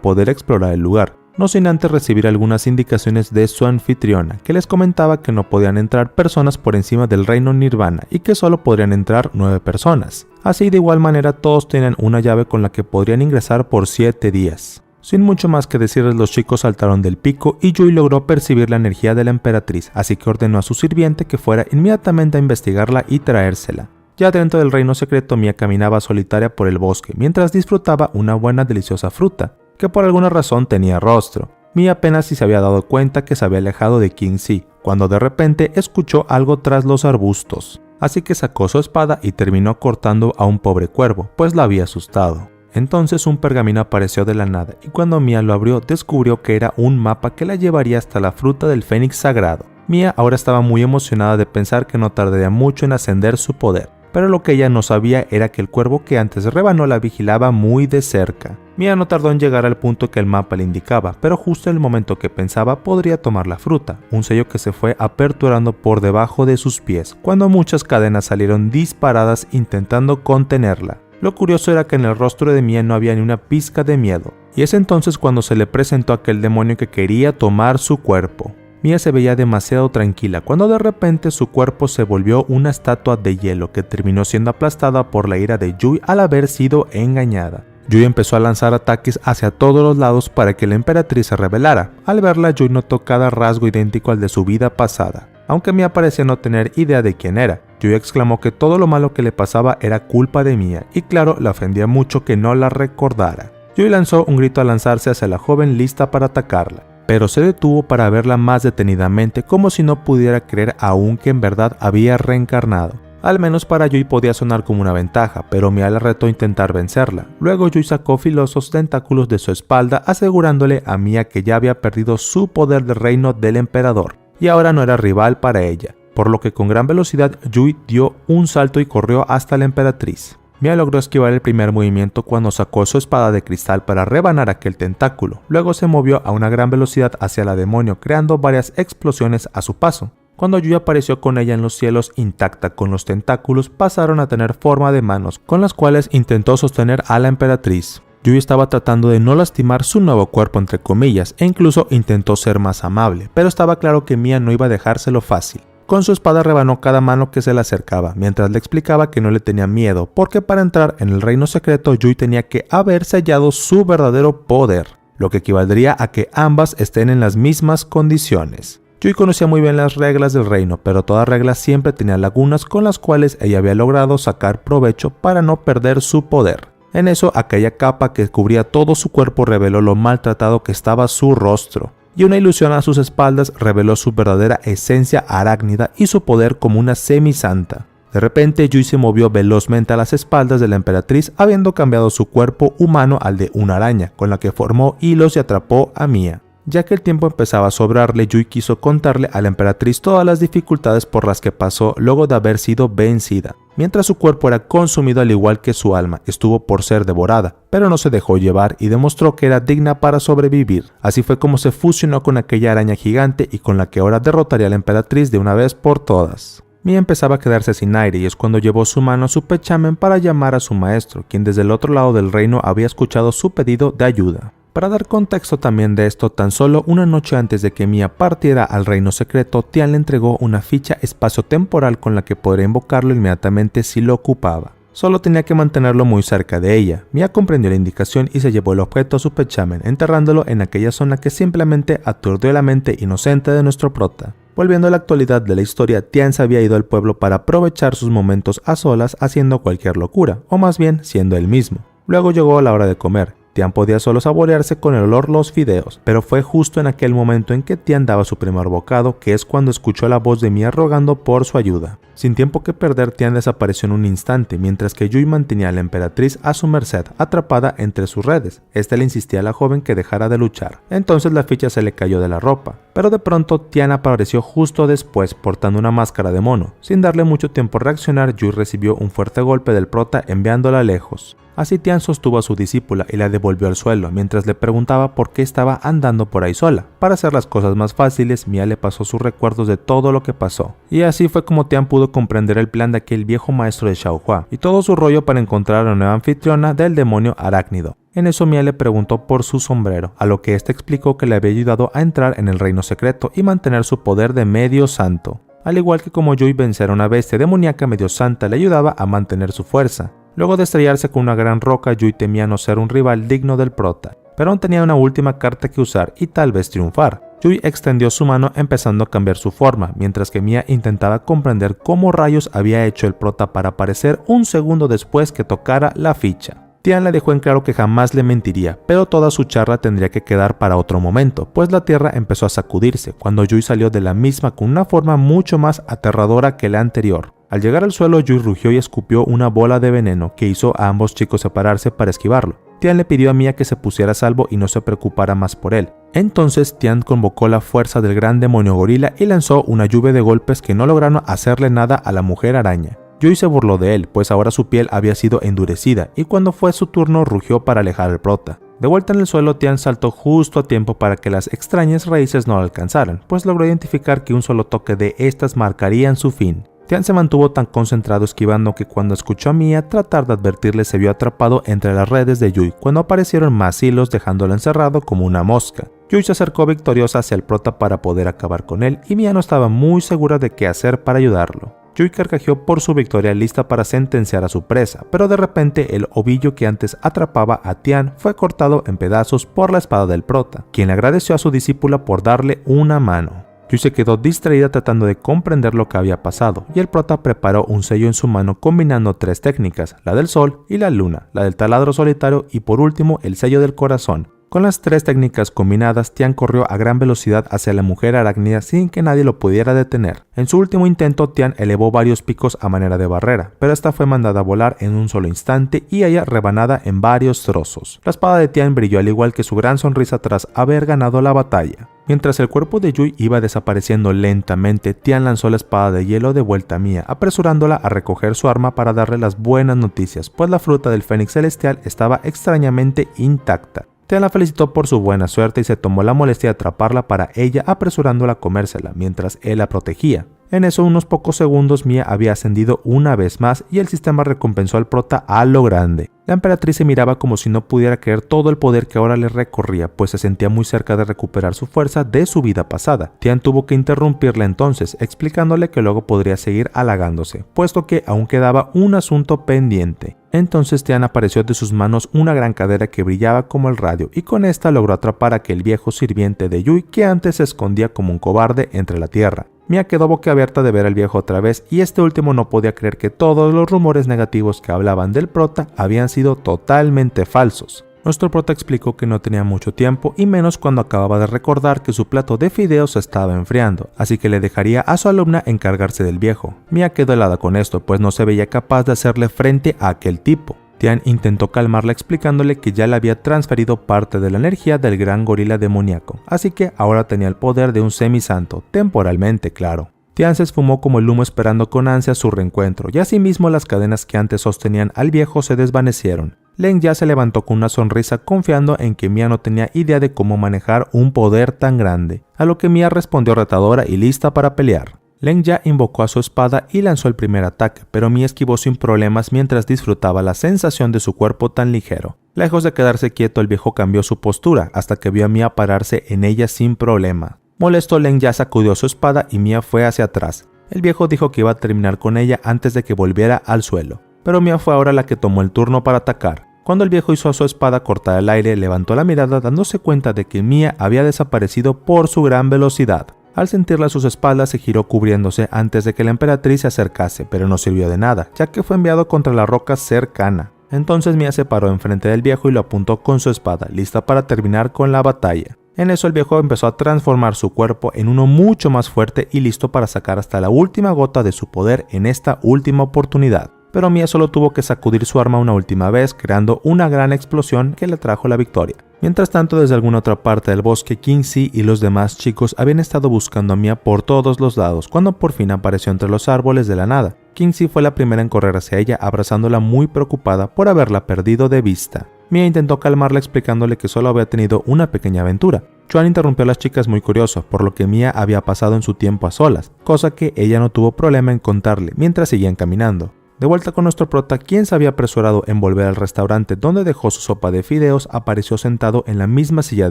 poder explorar el lugar, no sin antes recibir algunas indicaciones de su anfitriona, que les comentaba que no podían entrar personas por encima del reino Nirvana y que solo podrían entrar 9 personas. Así de igual manera todos tenían una llave con la que podrían ingresar por 7 días. Sin mucho más que decirles, los chicos saltaron del pico y Yui logró percibir la energía de la emperatriz, así que ordenó a su sirviente que fuera inmediatamente a investigarla y traérsela. Ya dentro del reino secreto, Mia caminaba solitaria por el bosque mientras disfrutaba una buena deliciosa fruta, que por alguna razón tenía rostro. Mia apenas si se había dado cuenta que se había alejado de King Si, cuando de repente escuchó algo tras los arbustos. Así que sacó su espada y terminó cortando a un pobre cuervo, pues la había asustado. Entonces un pergamino apareció de la nada y cuando Mia lo abrió descubrió que era un mapa que la llevaría hasta la fruta del fénix sagrado. Mia ahora estaba muy emocionada de pensar que no tardaría mucho en ascender su poder, pero lo que ella no sabía era que el cuervo que antes rebanó la vigilaba muy de cerca. Mia no tardó en llegar al punto que el mapa le indicaba, pero justo en el momento que pensaba podría tomar la fruta, un sello que se fue aperturando por debajo de sus pies, cuando muchas cadenas salieron disparadas intentando contenerla. Lo curioso era que en el rostro de Mia no había ni una pizca de miedo, y es entonces cuando se le presentó aquel demonio que quería tomar su cuerpo. Mia se veía demasiado tranquila cuando de repente su cuerpo se volvió una estatua de hielo que terminó siendo aplastada por la ira de Yui al haber sido engañada. Yui empezó a lanzar ataques hacia todos los lados para que la emperatriz se rebelara. Al verla, Yui notó cada rasgo idéntico al de su vida pasada. Aunque Mia parecía no tener idea de quién era, Yui exclamó que todo lo malo que le pasaba era culpa de Mia, y claro, le ofendía mucho que no la recordara. Yui lanzó un grito al lanzarse hacia la joven lista para atacarla, pero se detuvo para verla más detenidamente como si no pudiera creer aún que en verdad había reencarnado. Al menos para Yui podía sonar como una ventaja, pero Mia le retó a intentar vencerla. Luego Yui sacó filosos tentáculos de su espalda asegurándole a Mia que ya había perdido su poder del reino del emperador, y ahora no era rival para ella, por lo que con gran velocidad Yui dio un salto y corrió hasta la emperatriz. Mia logró esquivar el primer movimiento cuando sacó su espada de cristal para rebanar aquel tentáculo, luego se movió a una gran velocidad hacia la demonio creando varias explosiones a su paso. Cuando Yui apareció con ella en los cielos intacta con los tentáculos, pasaron a tener forma de manos, con las cuales intentó sostener a la emperatriz. Yui estaba tratando de no lastimar su nuevo cuerpo entre comillas, e incluso intentó ser más amable, pero estaba claro que Mia no iba a dejárselo fácil. Con su espada rebanó cada mano que se le acercaba, mientras le explicaba que no le tenía miedo, porque para entrar en el reino secreto Yui tenía que haber sellado su verdadero poder, lo que equivaldría a que ambas estén en las mismas condiciones. Yui conocía muy bien las reglas del reino, pero toda regla siempre tenía lagunas con las cuales ella había logrado sacar provecho para no perder su poder. En eso, aquella capa que cubría todo su cuerpo reveló lo maltratado que estaba su rostro, y una ilusión a sus espaldas reveló su verdadera esencia arácnida y su poder como una semisanta. De repente, Yui se movió velozmente a las espaldas de la emperatriz, habiendo cambiado su cuerpo humano al de una araña, con la que formó hilos y atrapó a Mia. Ya que el tiempo empezaba a sobrarle, Yui quiso contarle a la emperatriz todas las dificultades por las que pasó luego de haber sido vencida. Mientras su cuerpo era consumido al igual que su alma, estuvo por ser devorada, pero no se dejó llevar y demostró que era digna para sobrevivir. Así fue como se fusionó con aquella araña gigante y con la que ahora derrotaría a la emperatriz de una vez por todas. Mia empezaba a quedarse sin aire y es cuando llevó su mano a su pechamen para llamar a su maestro, quien desde el otro lado del reino había escuchado su pedido de ayuda. Para dar contexto también de esto, tan solo una noche antes de que Mia partiera al reino secreto, Tian le entregó una ficha espacio-temporal con la que podría invocarlo inmediatamente si lo ocupaba. Solo tenía que mantenerlo muy cerca de ella. Mia comprendió la indicación y se llevó el objeto a su pechamen, enterrándolo en aquella zona que simplemente aturdió la mente inocente de nuestro prota. Volviendo a la actualidad de la historia, Tian se había ido al pueblo para aprovechar sus momentos a solas haciendo cualquier locura, o más bien siendo él mismo. Luego llegó la hora de comer. Tian podía solo saborearse con el olor los fideos, pero fue justo en aquel momento en que Tian daba su primer bocado que es cuando escuchó la voz de Mia rogando por su ayuda. Sin tiempo que perder, Tian desapareció en un instante, mientras que Yui mantenía a la emperatriz a su merced, atrapada entre sus redes. Este le insistía a la joven que dejara de luchar. Entonces la ficha se le cayó de la ropa, pero de pronto Tian apareció justo después portando una máscara de mono. Sin darle mucho tiempo a reaccionar, Yui recibió un fuerte golpe del prota enviándola lejos. Así Tian sostuvo a su discípula y la devolvió al suelo, mientras le preguntaba por qué estaba andando por ahí sola. Para hacer las cosas más fáciles, Mia le pasó sus recuerdos de todo lo que pasó. Y así fue como Tian pudo comprender el plan de aquel viejo maestro de Xiaohua, y todo su rollo para encontrar a la nueva anfitriona del demonio arácnido. En eso Mia le preguntó por su sombrero, a lo que éste explicó que le había ayudado a entrar en el reino secreto y mantener su poder de medio santo. Al igual que como Yui vencer a una bestia demoníaca medio santa le ayudaba a mantener su fuerza. Luego de estrellarse con una gran roca, Yui temía no ser un rival digno del prota, pero aún tenía una última carta que usar y tal vez triunfar. Yui extendió su mano empezando a cambiar su forma, mientras que Mia intentaba comprender cómo rayos había hecho el prota para aparecer un segundo después que tocara la ficha. Tian le dejó en claro que jamás le mentiría, pero toda su charla tendría que quedar para otro momento, pues la tierra empezó a sacudirse cuando Yui salió de la misma con una forma mucho más aterradora que la anterior. Al llegar al suelo, Yui rugió y escupió una bola de veneno que hizo a ambos chicos separarse para esquivarlo. Tian le pidió a Mia que se pusiera a salvo y no se preocupara más por él. Entonces Tian convocó la fuerza del gran demonio gorila y lanzó una lluvia de golpes que no lograron hacerle nada a la mujer araña. Yui se burló de él, pues ahora su piel había sido endurecida y cuando fue su turno rugió para alejar al prota. De vuelta en el suelo, Tian saltó justo a tiempo para que las extrañas raíces no lo alcanzaran, pues logró identificar que un solo toque de estas marcarían su fin. Tian se mantuvo tan concentrado esquivando que cuando escuchó a Mia tratar de advertirle se vio atrapado entre las redes de Yui cuando aparecieron más hilos dejándolo encerrado como una mosca. Yui se acercó victoriosa hacia el prota para poder acabar con él y Mia no estaba muy segura de qué hacer para ayudarlo. Yui carcajeó por su victoria lista para sentenciar a su presa, pero de repente el ovillo que antes atrapaba a Tian fue cortado en pedazos por la espada del prota, quien le agradeció a su discípula por darle una mano. Yui se quedó distraída tratando de comprender lo que había pasado, y el prota preparó un sello en su mano combinando tres técnicas, la del sol y la luna, la del taladro solitario y por último el sello del corazón. Con las tres técnicas combinadas, Tian corrió a gran velocidad hacia la mujer arácnida sin que nadie lo pudiera detener. En su último intento, Tian elevó varios picos a manera de barrera, pero esta fue mandada a volar en un solo instante y ella rebanada en varios trozos. La espada de Tian brilló al igual que su gran sonrisa tras haber ganado la batalla. Mientras el cuerpo de Yui iba desapareciendo lentamente, Tian lanzó la espada de hielo de vuelta a Mia, apresurándola a recoger su arma para darle las buenas noticias, pues la fruta del Fénix Celestial estaba extrañamente intacta. Tian la felicitó por su buena suerte y se tomó la molestia de atraparla para ella, apresurándola a comérsela mientras él la protegía. En eso, unos pocos segundos, Mia había ascendido una vez más y el sistema recompensó al prota a lo grande. La emperatriz se miraba como si no pudiera creer todo el poder que ahora le recorría, pues se sentía muy cerca de recuperar su fuerza de su vida pasada. Tian tuvo que interrumpirla entonces, explicándole que luego podría seguir halagándose, puesto que aún quedaba un asunto pendiente. Entonces Tian apareció de sus manos una gran cadera que brillaba como el radio, y con esta logró atrapar a aquel viejo sirviente de Yui que antes se escondía como un cobarde entre la tierra. Mia quedó boquiabierta de ver al viejo otra vez y este último no podía creer que todos los rumores negativos que hablaban del prota habían sido totalmente falsos. Nuestro prota explicó que no tenía mucho tiempo y menos cuando acababa de recordar que su plato de fideos se estaba enfriando, así que le dejaría a su alumna encargarse del viejo. Mia quedó helada con esto, pues no se veía capaz de hacerle frente a aquel tipo. Tian intentó calmarla explicándole que ya le había transferido parte de la energía del gran gorila demoníaco, así que ahora tenía el poder de un semisanto, temporalmente claro. Tian se esfumó como el humo esperando con ansia su reencuentro, y asimismo las cadenas que antes sostenían al viejo se desvanecieron. Leng Ya se levantó con una sonrisa confiando en que Mia no tenía idea de cómo manejar un poder tan grande, a lo que Mia respondió retadora y lista para pelear. Leng Ya invocó a su espada y lanzó el primer ataque, pero Mia esquivó sin problemas mientras disfrutaba la sensación de su cuerpo tan ligero. Lejos de quedarse quieto, el viejo cambió su postura hasta que vio a Mia pararse en ella sin problema. Molesto, Leng Ya sacudió su espada y Mia fue hacia atrás. El viejo dijo que iba a terminar con ella antes de que volviera al suelo, pero Mia fue ahora la que tomó el turno para atacar. Cuando el viejo hizo su espada cortar el aire, levantó la mirada dándose cuenta de que Mia había desaparecido por su gran velocidad. Al sentirla a sus espaldas se giró cubriéndose antes de que la emperatriz se acercase, pero no sirvió de nada, ya que fue enviado contra la roca cercana. Entonces Mia se paró enfrente del viejo y lo apuntó con su espada, lista para terminar con la batalla. En eso el viejo empezó a transformar su cuerpo en uno mucho más fuerte y listo para sacar hasta la última gota de su poder en esta última oportunidad. Pero Mia solo tuvo que sacudir su arma una última vez, creando una gran explosión que le trajo la victoria. Mientras tanto, desde alguna otra parte del bosque, Kingsley y los demás chicos habían estado buscando a Mia por todos los lados, cuando por fin apareció entre los árboles de la nada. Kingsley fue la primera en correr hacia ella, abrazándola muy preocupada por haberla perdido de vista. Mia intentó calmarla explicándole que solo había tenido una pequeña aventura. Chuan interrumpió a las chicas muy curioso por lo que Mia había pasado en su tiempo a solas, cosa que ella no tuvo problema en contarle mientras seguían caminando. De vuelta con nuestro prota, quien se había apresurado en volver al restaurante donde dejó su sopa de fideos, apareció sentado en la misma silla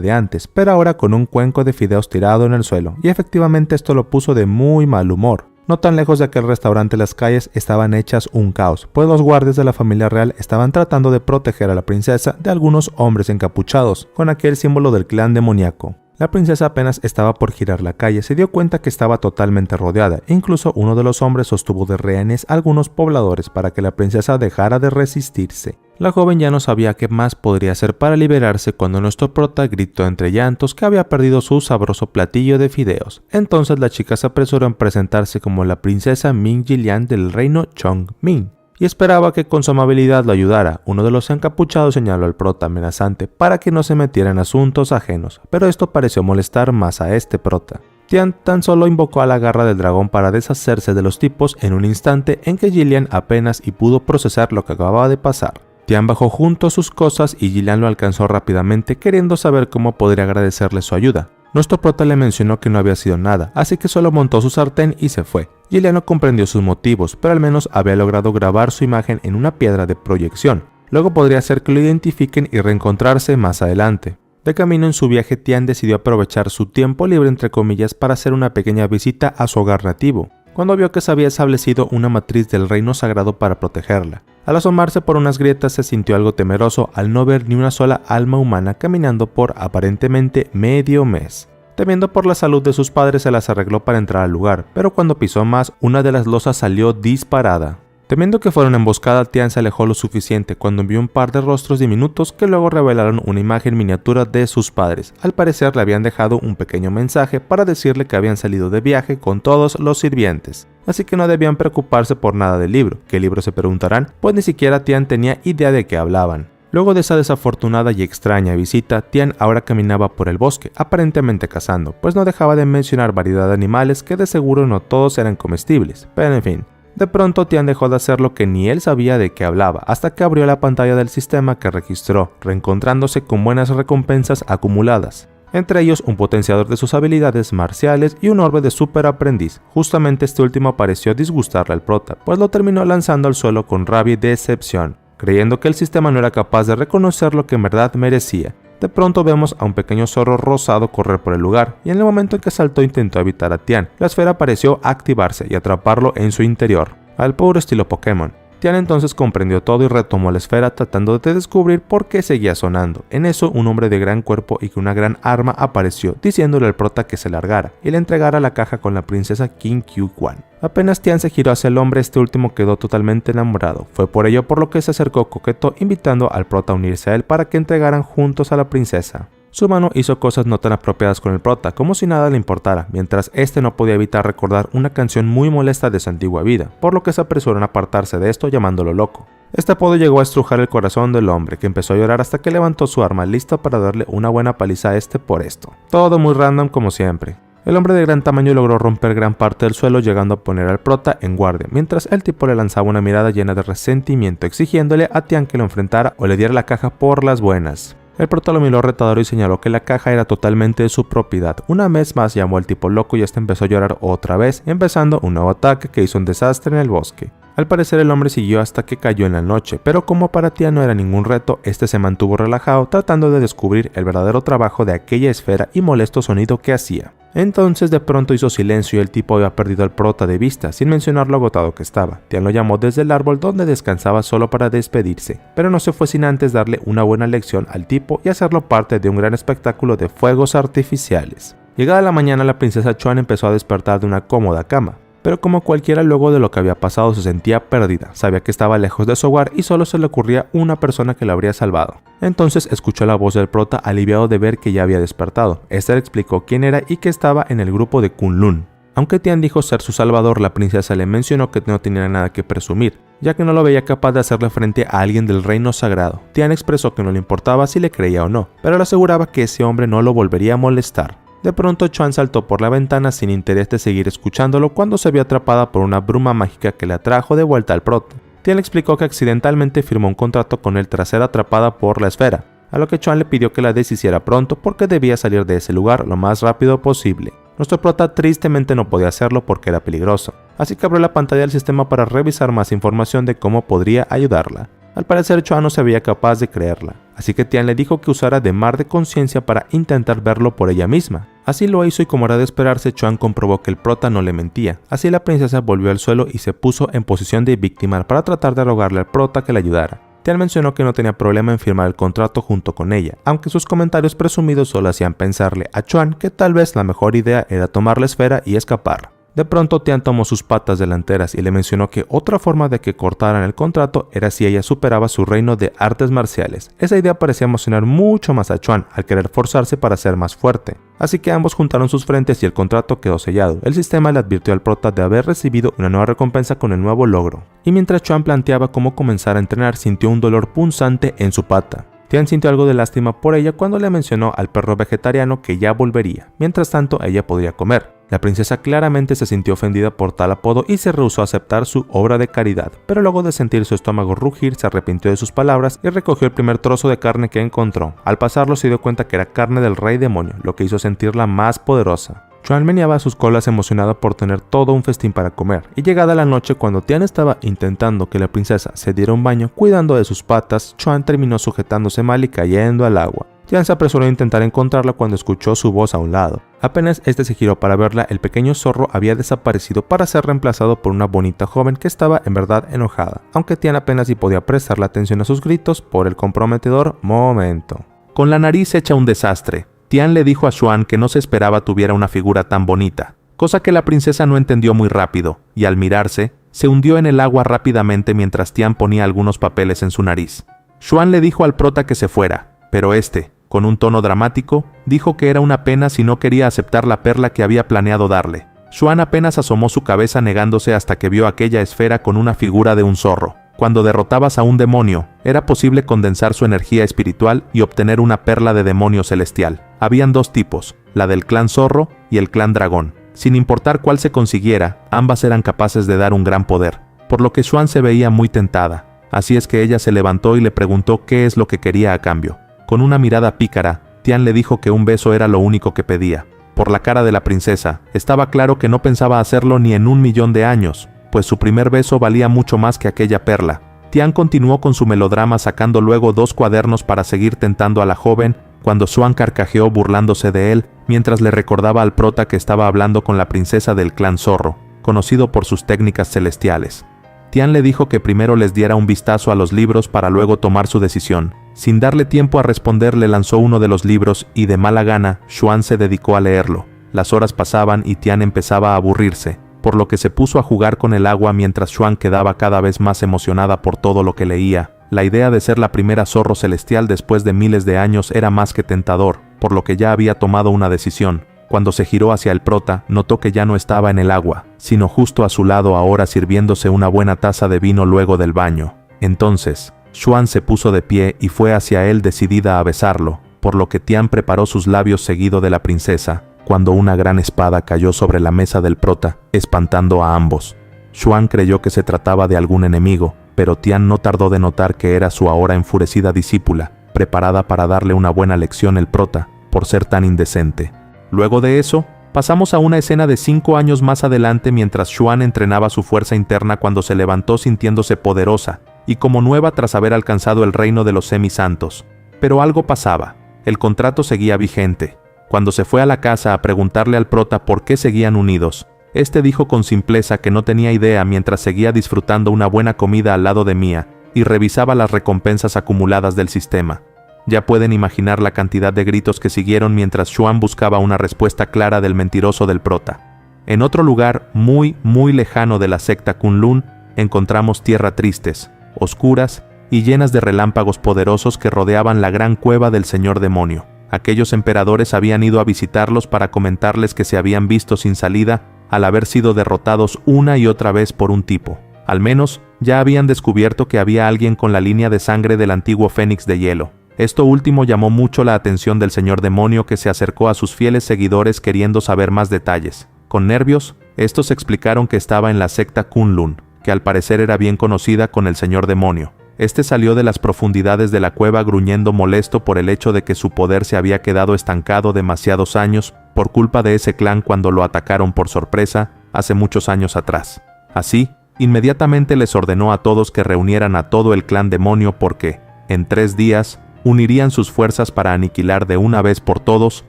de antes, pero ahora con un cuenco de fideos tirado en el suelo, y efectivamente esto lo puso de muy mal humor. No tan lejos de aquel restaurante, las calles estaban hechas un caos, pues los guardias de la familia real estaban tratando de proteger a la princesa de algunos hombres encapuchados, con aquel símbolo del clan demoníaco. La princesa apenas estaba por girar la calle, se dio cuenta que estaba totalmente rodeada, e incluso uno de los hombres sostuvo de rehenes a algunos pobladores para que la princesa dejara de resistirse. La joven ya no sabía qué más podría hacer para liberarse cuando nuestro prota gritó entre llantos que había perdido su sabroso platillo de fideos. Entonces la chica se apresuró en presentarse como la princesa Ming Jilian del reino Chongming, y esperaba que con su amabilidad lo ayudara. Uno de los encapuchados señaló al prota amenazante para que no se metiera en asuntos ajenos, pero esto pareció molestar más a este prota. Tian tan solo invocó a la garra del dragón para deshacerse de los tipos en un instante en que Jilian apenas pudo procesar lo que acababa de pasar. Tian bajó junto a sus cosas y Jilian lo alcanzó rápidamente, queriendo saber cómo podría agradecerle su ayuda. Nuestro prota le mencionó que no había sido nada, así que solo montó su sartén y se fue. Jilian no comprendió sus motivos, pero al menos había logrado grabar su imagen en una piedra de proyección. Luego podría ser que lo identifiquen y reencontrarse más adelante. De camino en su viaje, Tian decidió aprovechar su tiempo libre entre comillas para hacer una pequeña visita a su hogar nativo, cuando vio que se había establecido una matriz del reino sagrado para protegerla. Al asomarse por unas grietas se sintió algo temeroso al no ver ni una sola alma humana caminando por aparentemente medio mes. Temiendo por la salud de sus padres se las arregló para entrar al lugar, pero cuando pisó más, una de las losas salió disparada. Temiendo que fuera una emboscada, Tian se alejó lo suficiente cuando vio un par de rostros diminutos que luego revelaron una imagen miniatura de sus padres. Al parecer le habían dejado un pequeño mensaje para decirle que habían salido de viaje con todos los sirvientes, así que no debían preocuparse por nada del libro. ¿Qué libro?, se preguntarán, pues ni siquiera Tian tenía idea de qué hablaban. Luego de esa desafortunada y extraña visita, Tian ahora caminaba por el bosque, aparentemente cazando, pues no dejaba de mencionar variedad de animales que de seguro no todos eran comestibles, pero en fin. De pronto Tian dejó de hacer lo que ni él sabía de qué hablaba, hasta que abrió la pantalla del sistema que registró, reencontrándose con buenas recompensas acumuladas. Entre ellos un potenciador de sus habilidades marciales y un orbe de super aprendiz. Justamente este último pareció disgustarle al prota, pues lo terminó lanzando al suelo con rabia y decepción, creyendo que el sistema no era capaz de reconocer lo que en verdad merecía. De pronto vemos a un pequeño zorro rosado correr por el lugar, y en el momento en que saltó intentó evitar a Tian. La esfera pareció activarse y atraparlo en su interior, al puro estilo Pokémon. Tian entonces comprendió todo y retomó la esfera tratando de descubrir por qué seguía sonando. En eso, un hombre de gran cuerpo y con una gran arma apareció, diciéndole al prota que se largara y le entregara la caja con la princesa King Q Quan. Apenas Tian se giró hacia el hombre, este último quedó totalmente enamorado. Fue por ello por lo que se acercó coqueto, invitando al prota a unirse a él para que entregaran juntos a la princesa. Su mano hizo cosas no tan apropiadas con el prota, como si nada le importara, mientras este no podía evitar recordar una canción muy molesta de su antigua vida, por lo que se apresuró en apartarse de esto llamándolo loco. Este apodo llegó a estrujar el corazón del hombre, que empezó a llorar hasta que levantó su arma lista para darle una buena paliza a este por esto. Todo muy random como siempre. El hombre de gran tamaño logró romper gran parte del suelo, llegando a poner al prota en guardia, mientras el tipo le lanzaba una mirada llena de resentimiento, exigiéndole a Tian que lo enfrentara o le diera la caja por las buenas. El prota lo miró retador y señaló que la caja era totalmente de su propiedad. Una vez más llamó al tipo loco y este empezó a llorar otra vez, empezando un nuevo ataque que hizo un desastre en el bosque. Al parecer el hombre siguió hasta que cayó en la noche, pero como para Tian no era ningún reto, este se mantuvo relajado tratando de descubrir el verdadero trabajo de aquella esfera y molesto sonido que hacía. Entonces de pronto hizo silencio y el tipo había perdido al prota de vista, sin mencionar lo agotado que estaba. Tian lo llamó desde el árbol donde descansaba solo para despedirse, pero no se fue sin antes darle una buena lección al tipo y hacerlo parte de un gran espectáculo de fuegos artificiales. Llegada la mañana, la princesa Chuan empezó a despertar de una cómoda cama. pero como cualquiera luego de lo que había pasado se sentía perdida, sabía que estaba lejos de su hogar y solo se le ocurría una persona que la habría salvado. Entonces escuchó la voz del prota aliviado de ver que ya había despertado. Este le explicó quién era y que estaba en el grupo de Kunlun. Aunque Tian dijo ser su salvador, la princesa le mencionó que no tenía nada que presumir, ya que no lo veía capaz de hacerle frente a alguien del reino sagrado. Tian expresó que no le importaba si le creía o no, pero le aseguraba que ese hombre no lo volvería a molestar. De pronto Chuan saltó por la ventana sin interés de seguir escuchándolo cuando se vio atrapada por una bruma mágica que la trajo de vuelta al prota. Tian le explicó que accidentalmente firmó un contrato con él tras ser atrapada por la esfera, a lo que Chuan le pidió que la deshiciera pronto porque debía salir de ese lugar lo más rápido posible. Nuestro prota tristemente no podía hacerlo porque era peligroso, así que abrió la pantalla del sistema para revisar más información de cómo podría ayudarla. Al parecer Chuan no se veía capaz de creerla, así que Tian le dijo que usara de mar de conciencia para intentar verlo por ella misma. Así lo hizo y como era de esperarse, Chuan comprobó que el prota no le mentía. Así la princesa volvió al suelo y se puso en posición de víctima para tratar de rogarle al prota que la ayudara. Tian mencionó que no tenía problema en firmar el contrato junto con ella, aunque sus comentarios presumidos solo hacían pensarle a Chuan que tal vez la mejor idea era tomar la esfera y escapar. De pronto Tian tomó sus patas delanteras y le mencionó que otra forma de que cortaran el contrato era si ella superaba su reino de artes marciales. Esa idea parecía emocionar mucho más a Chuan al querer forzarse para ser más fuerte. Así que ambos juntaron sus frentes y el contrato quedó sellado. El sistema le advirtió al prota de haber recibido una nueva recompensa con el nuevo logro. Y mientras Chuan planteaba cómo comenzar a entrenar, sintió un dolor punzante en su pata. Tian sintió algo de lástima por ella cuando le mencionó al perro vegetariano que ya volvería. Mientras tanto, ella podría comer. La princesa claramente se sintió ofendida por tal apodo y se rehusó a aceptar su obra de caridad, pero luego de sentir su estómago rugir se arrepintió de sus palabras y recogió el primer trozo de carne que encontró. Al pasarlo se dio cuenta que era carne del rey demonio, lo que hizo sentirla más poderosa. Chuan meneaba sus colas emocionada por tener todo un festín para comer, y llegada la noche cuando Tian estaba intentando que la princesa se diera un baño cuidando de sus patas, Chuan terminó sujetándose mal y cayendo al agua. Tian se apresuró a intentar encontrarla cuando escuchó su voz a un lado. Apenas este se giró para verla, el pequeño zorro había desaparecido para ser reemplazado por una bonita joven que estaba en verdad enojada, aunque Tian apenas si podía prestarle atención a sus gritos por el comprometedor momento. Con la nariz hecha un desastre, Tian le dijo a Xuan que no se esperaba tuviera una figura tan bonita, cosa que la princesa no entendió muy rápido, y al mirarse, se hundió en el agua rápidamente mientras Tian ponía algunos papeles en su nariz. Xuan le dijo al prota que se fuera, pero este, con un tono dramático, dijo que era una pena si no quería aceptar la perla que había planeado darle. Xuan apenas asomó su cabeza negándose hasta que vio aquella esfera con una figura de un zorro. Cuando derrotabas a un demonio, era posible condensar su energía espiritual y obtener una perla de demonio celestial. Habían dos tipos, la del clan zorro y el clan dragón. Sin importar cuál se consiguiera, ambas eran capaces de dar un gran poder, por lo que Xuan se veía muy tentada. Así es que ella se levantó y le preguntó qué es lo que quería a cambio. Con una mirada pícara, Tian le dijo que un beso era lo único que pedía. Por la cara de la princesa, estaba claro que no pensaba hacerlo ni en 1.000.000 de años, pues su primer beso valía mucho más que aquella perla. Tian continuó con su melodrama sacando luego 2 cuadernos para seguir tentando a la joven, cuando Xuan carcajeó burlándose de él, mientras le recordaba al prota que estaba hablando con la princesa del clan zorro, conocido por sus técnicas celestiales. Tian le dijo que primero les diera un vistazo a los libros para luego tomar su decisión. Sin darle tiempo a responder, le lanzó uno de los libros y de mala gana, Xuan se dedicó a leerlo. Las horas pasaban y Tian empezaba a aburrirse, por lo que se puso a jugar con el agua mientras Xuan quedaba cada vez más emocionada por todo lo que leía. La idea de ser la primera zorro celestial después de miles de años era más que tentador, por lo que ya había tomado una decisión. Cuando se giró hacia el prota, notó que ya no estaba en el agua, sino justo a su lado ahora sirviéndose una buena taza de vino luego del baño. Entonces, Xuan se puso de pie y fue hacia él decidida a besarlo, por lo que Tian preparó sus labios seguido de la princesa, cuando una gran espada cayó sobre la mesa del prota, espantando a ambos. Xuan creyó que se trataba de algún enemigo, pero Tian no tardó de notar que era su ahora enfurecida discípula, preparada para darle una buena lección el prota, por ser tan indecente. Luego de eso, pasamos a una escena de 5 años más adelante mientras Xuan entrenaba su fuerza interna cuando se levantó sintiéndose poderosa, y como nueva tras haber alcanzado el reino de los semisantos. Pero algo pasaba, el contrato seguía vigente. Cuando se fue a la casa a preguntarle al prota por qué seguían unidos, este dijo con simpleza que no tenía idea mientras seguía disfrutando una buena comida al lado de Mia y revisaba las recompensas acumuladas del sistema. Ya pueden imaginar la cantidad de gritos que siguieron mientras Xuan buscaba una respuesta clara del mentiroso del prota. En otro lugar muy lejano de la secta Kunlun, encontramos tierra tristes, oscuras y llenas de relámpagos poderosos que rodeaban la gran cueva del señor demonio. Aquellos emperadores habían ido a visitarlos para comentarles que se habían visto sin salida al haber sido derrotados una y otra vez por un tipo. Al menos, ya habían descubierto que había alguien con la línea de sangre del antiguo Fénix de hielo. Esto último llamó mucho la atención del señor demonio, que se acercó a sus fieles seguidores queriendo saber más detalles. Con nervios, estos explicaron que estaba en la secta Kunlun, que al parecer era bien conocida con el señor demonio. Este salió de las profundidades de la cueva gruñendo molesto por el hecho de que su poder se había quedado estancado demasiados años por culpa de ese clan cuando lo atacaron por sorpresa hace muchos años atrás. Así, inmediatamente les ordenó a todos que reunieran a todo el clan demonio porque, en 3 días, unirían sus fuerzas para aniquilar de una vez por todos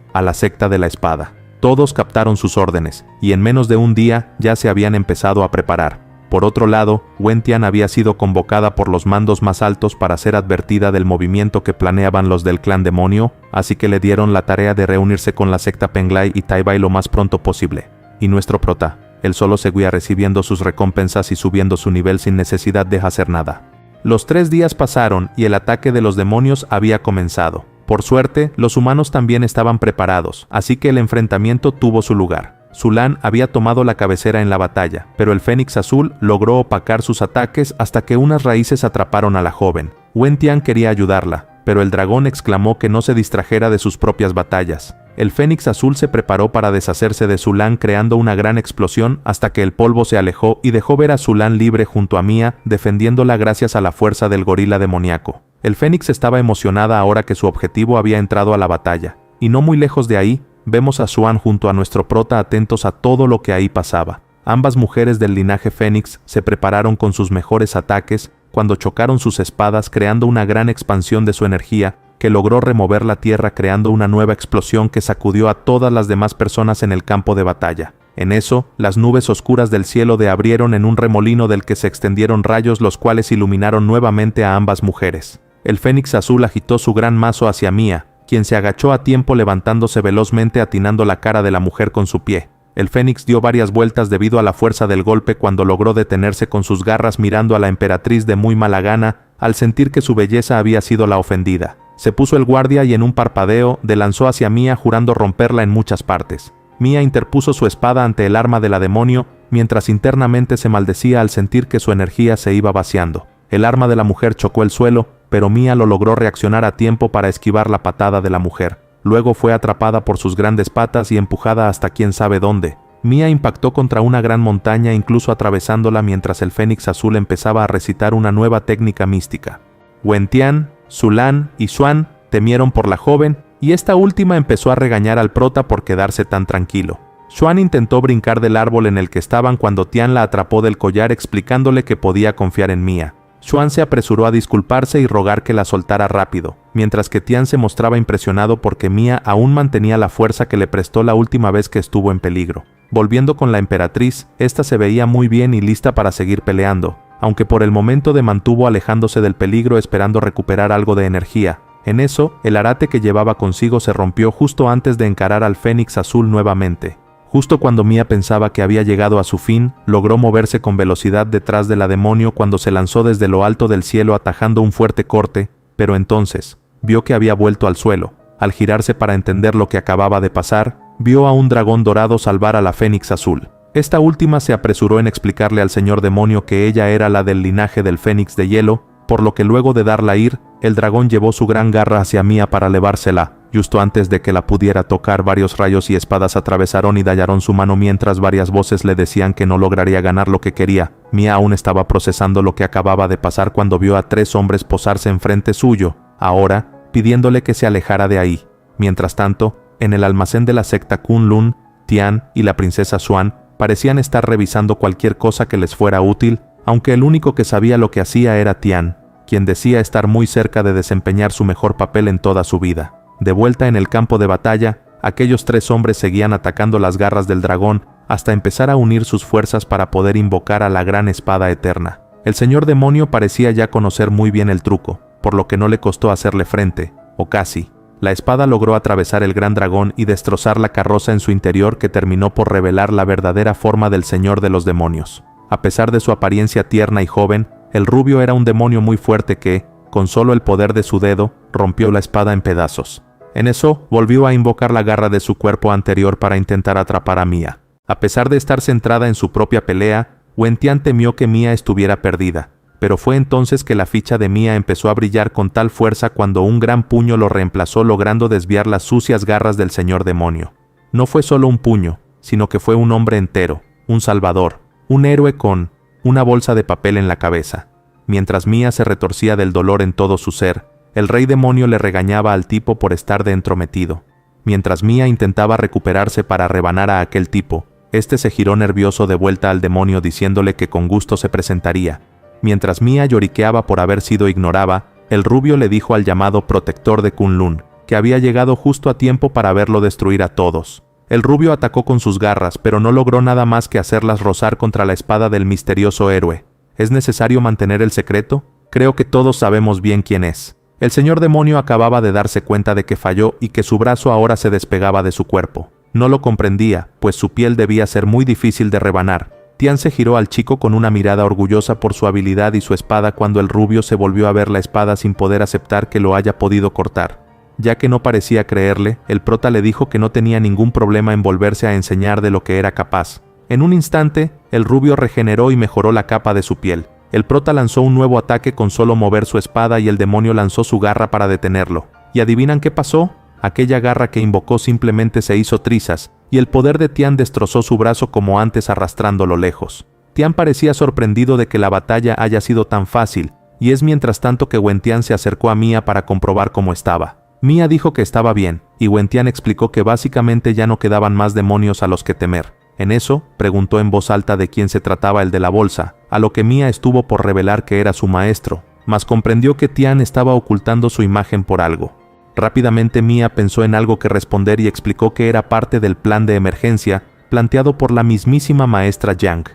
a la secta de la espada. Todos captaron sus órdenes, y en menos de un día ya se habían empezado a preparar. Por otro lado, Wen Tian había sido convocada por los mandos más altos para ser advertida del movimiento que planeaban los del clan demonio, así que le dieron la tarea de reunirse con la secta Penglai y Tai Bai lo más pronto posible. Y nuestro prota, él solo seguía recibiendo sus recompensas y subiendo su nivel sin necesidad de hacer nada. Los 3 días pasaron y el ataque de los demonios había comenzado. Por suerte, los humanos también estaban preparados, así que el enfrentamiento tuvo su lugar. Zulan había tomado la cabecera en la batalla, pero el Fénix Azul logró opacar sus ataques hasta que unas raíces atraparon a la joven. Wen Tian quería ayudarla, pero el dragón exclamó que no se distrajera de sus propias batallas. El Fénix Azul se preparó para deshacerse de Zulan creando una gran explosión hasta que el polvo se alejó y dejó ver a Zulan libre junto a Mia, defendiéndola gracias a la fuerza del gorila demoníaco. El Fénix estaba emocionada ahora que su objetivo había entrado a la batalla, y no muy lejos de ahí, vemos a Xuan junto a nuestro prota atentos a todo lo que ahí pasaba. Ambas mujeres del linaje Fénix se prepararon con sus mejores ataques cuando chocaron sus espadas creando una gran expansión de su energía que logró remover la tierra creando una nueva explosión que sacudió a todas las demás personas en el campo de batalla. En eso, las nubes oscuras del cielo abrieron en un remolino del que se extendieron rayos los cuales iluminaron nuevamente a ambas mujeres. El Fénix Azul agitó su gran mazo hacia Mia, quien se agachó a tiempo levantándose velozmente atinando la cara de la mujer con su pie. El Fénix dio varias vueltas debido a la fuerza del golpe cuando logró detenerse con sus garras mirando a la emperatriz de muy mala gana al sentir que su belleza había sido la ofendida. Se puso el guardia y en un parpadeo lanzó hacia Mia jurando romperla en muchas partes. Mia interpuso su espada ante el arma de la demonio mientras internamente se maldecía al sentir que su energía se iba vaciando. El arma de la mujer chocó el suelo, pero Mia lo logró reaccionar a tiempo para esquivar la patada de la mujer. Luego fue atrapada por sus grandes patas y empujada hasta quién sabe dónde. Mia impactó contra una gran montaña incluso atravesándola mientras el Fénix Azul empezaba a recitar una nueva técnica mística. Wen Tian, Zulan y Xuan temieron por la joven y esta última empezó a regañar al prota por quedarse tan tranquilo. Xuan intentó brincar del árbol en el que estaban cuando Tian la atrapó del collar explicándole que podía confiar en Mia. Xuan se apresuró a disculparse y rogar que la soltara rápido, mientras que Tian se mostraba impresionado porque Mia aún mantenía la fuerza que le prestó la última vez que estuvo en peligro. Volviendo con la emperatriz, esta se veía muy bien y lista para seguir peleando, aunque por el momento mantuvo alejándose del peligro esperando recuperar algo de energía. En eso, el arate que llevaba consigo se rompió justo antes de encarar al Fénix Azul nuevamente. Justo cuando Mia pensaba que había llegado a su fin, logró moverse con velocidad detrás de la demonio cuando se lanzó desde lo alto del cielo atajando un fuerte corte, pero entonces, vio que había vuelto al suelo. Al girarse para entender lo que acababa de pasar, vio a un dragón dorado salvar a la Fénix Azul. Esta última se apresuró en explicarle al señor demonio que ella era la del linaje del Fénix de hielo, por lo que luego de darla ir, el dragón llevó su gran garra hacia Mia para elevársela. Justo antes de que la pudiera tocar, varios rayos y espadas atravesaron y dañaron su mano mientras varias voces le decían que no lograría ganar lo que quería. Mia aún estaba procesando lo que acababa de pasar cuando vio a 3 hombres posarse enfrente suyo, ahora pidiéndole que se alejara de ahí. Mientras tanto, en el almacén de la secta Kunlun, Tian y la princesa Xuan parecían estar revisando cualquier cosa que les fuera útil, aunque el único que sabía lo que hacía era Tian, quien decía estar muy cerca de desempeñar su mejor papel en toda su vida. De vuelta en el campo de batalla, aquellos 3 hombres seguían atacando las garras del dragón hasta empezar a unir sus fuerzas para poder invocar a la gran espada eterna. El señor demonio parecía ya conocer muy bien el truco, por lo que no le costó hacerle frente, o casi. La espada logró atravesar el gran dragón y destrozar la carroza en su interior, que terminó por revelar la verdadera forma del señor de los demonios. A pesar de su apariencia tierna y joven, el rubio era un demonio muy fuerte que, con solo el poder de su dedo, rompió la espada en pedazos. En eso, volvió a invocar la garra de su cuerpo anterior para intentar atrapar a Mia. A pesar de estar centrada en su propia pelea, Wen Tian temió que Mia estuviera perdida. Pero fue entonces que la ficha de Mia empezó a brillar con tal fuerza cuando un gran puño lo reemplazó, logrando desviar las sucias garras del señor demonio. No fue solo un puño, sino que fue un hombre entero, un salvador, un héroe con una bolsa de papel en la cabeza. Mientras Mia se retorcía del dolor en todo su ser, el rey demonio le regañaba al tipo por estar de entrometido. Mientras Mia intentaba recuperarse para rebanar a aquel tipo, este se giró nervioso de vuelta al demonio diciéndole que con gusto se presentaría. Mientras Mia lloriqueaba por haber sido ignorada, el rubio le dijo al llamado protector de Kunlun, que había llegado justo a tiempo para verlo destruir a todos. El rubio atacó con sus garras, pero no logró nada más que hacerlas rozar contra la espada del misterioso héroe. ¿Es necesario mantener el secreto? Creo que todos sabemos bien quién es. El señor demonio acababa de darse cuenta de que falló y que su brazo ahora se despegaba de su cuerpo. No lo comprendía, pues su piel debía ser muy difícil de rebanar. Tian se giró al chico con una mirada orgullosa por su habilidad y su espada cuando el rubio se volvió a ver la espada sin poder aceptar que lo haya podido cortar. Ya que no parecía creerle, el prota le dijo que no tenía ningún problema en volverse a enseñar de lo que era capaz. En un instante, el rubio regeneró y mejoró la capa de su piel. El prota lanzó un nuevo ataque con solo mover su espada y el demonio lanzó su garra para detenerlo. ¿Y adivinan qué pasó? Aquella garra que invocó simplemente se hizo trizas, y el poder de Tian destrozó su brazo como antes arrastrándolo lejos. Tian parecía sorprendido de que la batalla haya sido tan fácil, y es mientras tanto que Wen Tian se acercó a Mia para comprobar cómo estaba. Mia dijo que estaba bien, y Wen Tian explicó que básicamente ya no quedaban más demonios a los que temer. En eso, preguntó en voz alta de quién se trataba el de la bolsa, a lo que Mia estuvo por revelar que era su maestro, mas comprendió que Tian estaba ocultando su imagen por algo. Rápidamente Mia pensó en algo que responder y explicó que era parte del plan de emergencia planteado por la mismísima maestra Yang.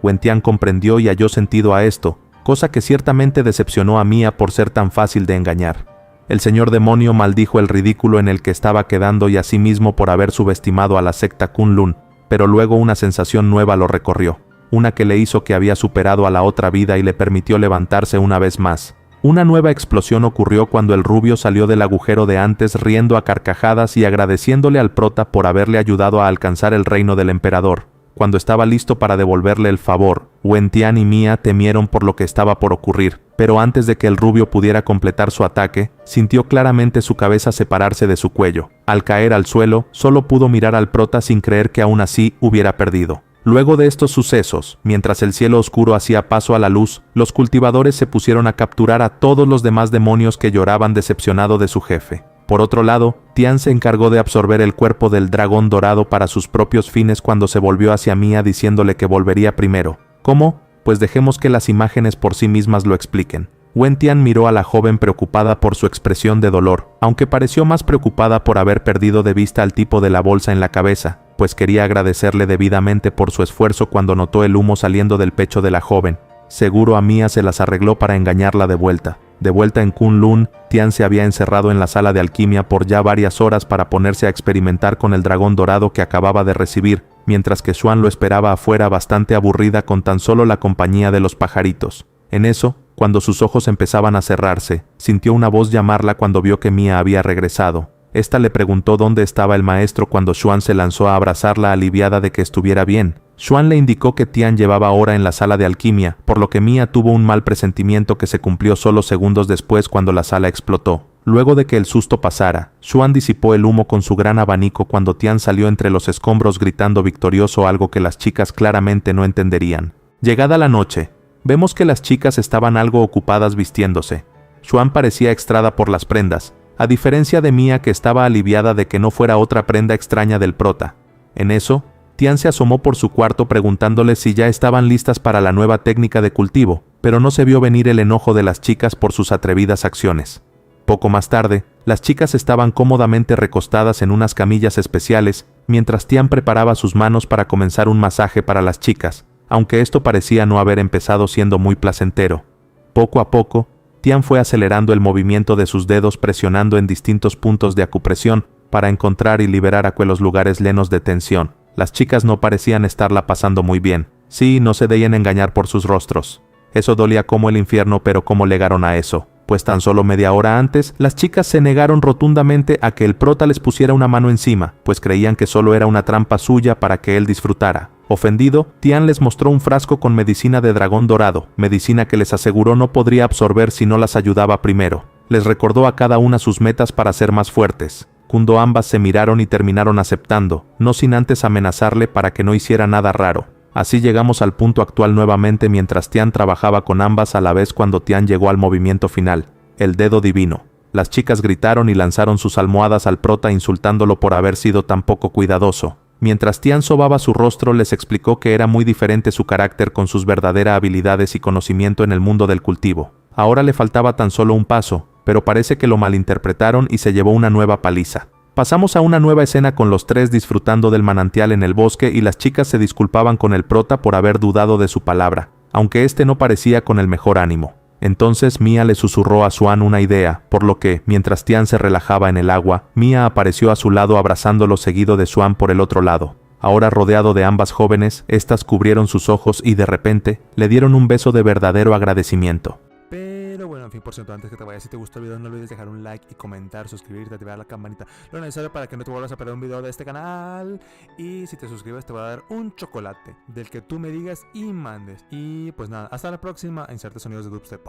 Wen Tian comprendió y halló sentido a esto, cosa que ciertamente decepcionó a Mia por ser tan fácil de engañar. El señor demonio maldijo el ridículo en el que estaba quedando y asimismo por haber subestimado a la secta Kunlun, pero luego una sensación nueva lo recorrió, una que le hizo que había superado a la otra vida y le permitió levantarse una vez más. Una nueva explosión ocurrió cuando el rubio salió del agujero de antes riendo a carcajadas y agradeciéndole al prota por haberle ayudado a alcanzar el reino del emperador. Cuando estaba listo para devolverle el favor, Wen Tian y Mia temieron por lo que estaba por ocurrir, pero antes de que el rubio pudiera completar su ataque, sintió claramente su cabeza separarse de su cuello. Al caer al suelo, solo pudo mirar al prota sin creer que aún así hubiera perdido. Luego de estos sucesos, mientras el cielo oscuro hacía paso a la luz, los cultivadores se pusieron a capturar a todos los demás demonios que lloraban decepcionado de su jefe. Por otro lado, Tian se encargó de absorber el cuerpo del dragón dorado para sus propios fines cuando se volvió hacia Mia diciéndole que volvería primero. ¿Cómo? Pues dejemos que las imágenes por sí mismas lo expliquen. Wen Tian miró a la joven preocupada por su expresión de dolor, aunque pareció más preocupada por haber perdido de vista al tipo de la bolsa en la cabeza, pues quería agradecerle debidamente por su esfuerzo cuando notó el humo saliendo del pecho de la joven. Seguro a Mia se las arregló para engañarla de vuelta. De vuelta en Kunlun, Tian se había encerrado en la sala de alquimia por ya varias horas para ponerse a experimentar con el dragón dorado que acababa de recibir, mientras que Xuan lo esperaba afuera bastante aburrida con tan solo la compañía de los pajaritos. En eso, cuando sus ojos empezaban a cerrarse, sintió una voz llamarla cuando vio que Mia había regresado. Esta le preguntó dónde estaba el maestro cuando Xuan se lanzó a abrazarla aliviada de que estuviera bien. Xuan le indicó que Tian llevaba hora en la sala de alquimia, por lo que Mia tuvo un mal presentimiento que se cumplió solo segundos después cuando la sala explotó. Luego de que el susto pasara, Xuan disipó el humo con su gran abanico cuando Tian salió entre los escombros gritando victorioso, algo que las chicas claramente no entenderían. Llegada la noche, vemos que las chicas estaban algo ocupadas vistiéndose. Xuan parecía extrañada por las prendas, a diferencia de Mia que estaba aliviada de que no fuera otra prenda extraña del prota. En eso, Tian se asomó por su cuarto preguntándole si ya estaban listas para la nueva técnica de cultivo, pero no se vio venir el enojo de las chicas por sus atrevidas acciones. Poco más tarde, las chicas estaban cómodamente recostadas en unas camillas especiales, mientras Tian preparaba sus manos para comenzar un masaje para las chicas, aunque esto parecía no haber empezado siendo muy placentero. Poco a poco, Tian fue acelerando el movimiento de sus dedos presionando en distintos puntos de acupresión para encontrar y liberar aquellos lugares llenos de tensión. Las chicas no parecían estarla pasando muy bien. Sí, no se dejen engañar por sus rostros. Eso dolía como el infierno, pero ¿cómo llegaron a eso? Pues tan solo media hora antes, las chicas se negaron rotundamente a que el prota les pusiera una mano encima, pues creían que solo era una trampa suya para que él disfrutara. Ofendido, Tian les mostró un frasco con medicina de dragón dorado, medicina que les aseguró no podría absorber si no las ayudaba primero. Les recordó a cada una sus metas para ser más fuertes. Cuando ambas se miraron y terminaron aceptando, no sin antes amenazarle para que no hiciera nada raro. Así llegamos al punto actual nuevamente mientras Tian trabajaba con ambas a la vez cuando Tian llegó al movimiento final, el dedo divino. Las chicas gritaron y lanzaron sus almohadas al prota insultándolo por haber sido tan poco cuidadoso. Mientras Tian sobaba su rostro les explicó que era muy diferente su carácter con sus verdaderas habilidades y conocimiento en el mundo del cultivo. Ahora le faltaba tan solo un paso, pero parece que lo malinterpretaron y se llevó una nueva paliza. Pasamos a una nueva escena con los tres disfrutando del manantial en el bosque y las chicas se disculpaban con el prota por haber dudado de su palabra, aunque este no parecía con el mejor ánimo. Entonces Mia le susurró a Swan una idea, por lo que, mientras Tian se relajaba en el agua, Mia apareció a su lado abrazándolo seguido de Swan por el otro lado. Ahora rodeado de ambas jóvenes, estas cubrieron sus ojos y de repente, le dieron un beso de verdadero agradecimiento. Pero bueno, en fin, por cierto, antes que te vayas, si te gustó el video no olvides dejar un like y comentar, suscribirte, activar la campanita, lo necesario para que no te vuelvas a perder un video de este canal. Y si te suscribes te voy a dar un chocolate, del que tú me digas y mandes. Y pues nada, hasta la próxima, inserte sonidos de dubstep.